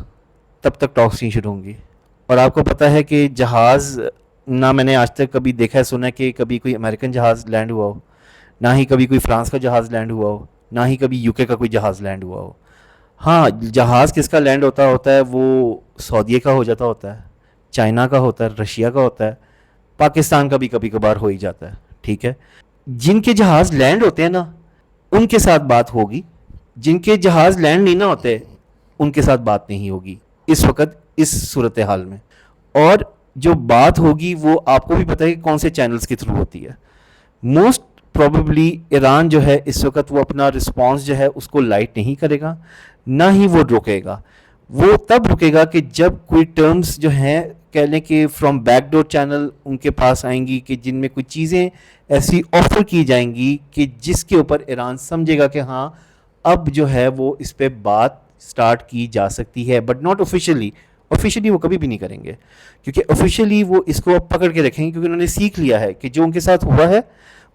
تب تک ٹاکس نہیں شروع ہوں گی. اور آپ کو پتہ ہے کہ جہاز نہ میں نے آج تک کبھی دیکھا ہے سنا ہے کہ کبھی کوئی امریکن جہاز لینڈ ہوا ہو, نہ ہی کبھی کوئی فرانس کا جہاز لینڈ ہوا ہو, نہ ہی کبھی یو کے کا کوئی جہاز لینڈ ہوا ہو. ہاں جہاز کس کا لینڈ ہوتا ہے وہ سعودیہ کا ہو جاتا ہوتا ہے, چائنا کا ہوتا ہے, رشیا کا ہوتا ہے, پاکستان کا بھی کبھی کبھار ہو ہی جاتا ہے. ٹھیک ہے, جن کے جہاز لینڈ ہوتے ہیں نا ان کے ساتھ بات ہوگی, جن کے جہاز لینڈ نہیں نہ ہوتے ان کے ساتھ بات نہیں ہوگی اس وقت اس صورتحال میں. اور جو بات ہوگی وہ آپ کو بھی پتہ ہے کہ کون سے چینلز کے تھرو ہوتی ہے. موسٹ پروبیبلی ایران جو ہے اس وقت وہ اپنا رسپانس جو ہے اس کو لائٹ نہیں کرے گا, نہ ہی وہ روکے گا. وہ تب رکے گا کہ جب کوئی ٹرمز جو ہیں کہہ لیں کہ فرام بیک ڈور چینل ان کے پاس آئیں گی, کہ جن میں کچھ چیزیں ایسی آفر کی جائیں گی کہ جس کے اوپر ایران سمجھے گا کہ ہاں اب جو ہے وہ اس پہ بات سٹارٹ کی جا سکتی ہے, بٹ ناٹ آفیشیلی. آفیشیلی وہ کبھی بھی نہیں کریں گے, کیونکہ آفیشیلی وہ اس کو پکڑ کے رکھیں گے, کیونکہ انہوں نے سیکھ لیا ہے کہ جو ان کے ساتھ ہوا ہے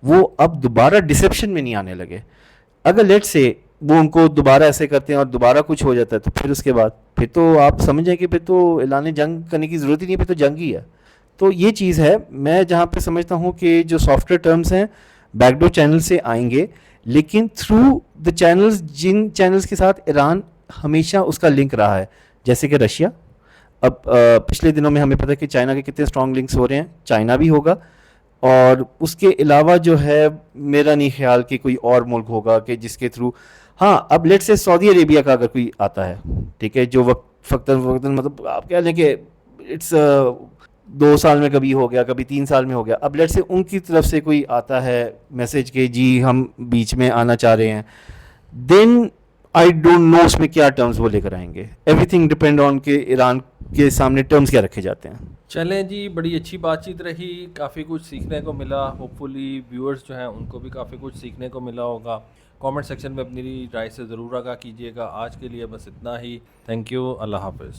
وہ اب دوبارہ ڈسیپشن میں نہیں آنے لگے. اگر لیٹ سے وہ ان کو دوبارہ ایسے کرتے ہیں اور دوبارہ کچھ ہو جاتا ہے تو پھر اس کے بعد پھر تو آپ سمجھیں کہ پھر تو اعلان جنگ کرنے کی ضرورت ہی نہیں ہے, پھر تو جنگ ہی ہے. تو یہ چیز ہے. میں جہاں پہ سمجھتا ہوں کہ جو سافٹ ویئر ٹرمز ہیں بیک ڈور چینل سے آئیں گے, لیکن تھرو دا چینلز, جن چینلز کے ساتھ ایران ہمیشہ اس کا لنک رہا ہے, جیسے کہ رشیا. اب پچھلے دنوں میں ہمیں پتہ ہے کہ چائنا کے کتنے اسٹرانگ لنکس ہو رہے ہیں, چائنا بھی ہوگا, اور اس کے علاوہ جو ہے میرا نہیں خیال کہ کوئی اور ملک ہوگا کہ جس کے تھرو, ہاں اب لیٹ سے سعودی عربیہ کا اگر کوئی آتا ہے, ٹھیک ہے, جو وقتاً مطلب آپ کہہ لیں کہ اٹس 2 سال میں کبھی ہو گیا, کبھی 3 سال میں ہو گیا, اب لیٹ سے ان کی طرف سے کوئی آتا ہے میسج کہ جی ہم بیچ میں آنا چاہ رہے ہیں, دین آئی ڈونٹ نو اس میں کیا ٹرمز وہ لے کر آئیں گے. ایوری تھنگ ڈپینڈ آن کہ ایران کے سامنے ٹرمز کیا رکھے جاتے ہیں. چلیں جی, بڑی اچھی بات چیت رہی, کافی کچھ سیکھنے کو ملا, ہوپ فلی ویورز جو ہیں ان کو بھی کافی کچھ سیکھنے کو ملا ہوگا. کامنٹ سیکشن میں اپنی رائے سے ضرور آگاہ کیجیے گا. آج کے لیے بس اتنا ہی. تھینک یو, اللہ حافظ.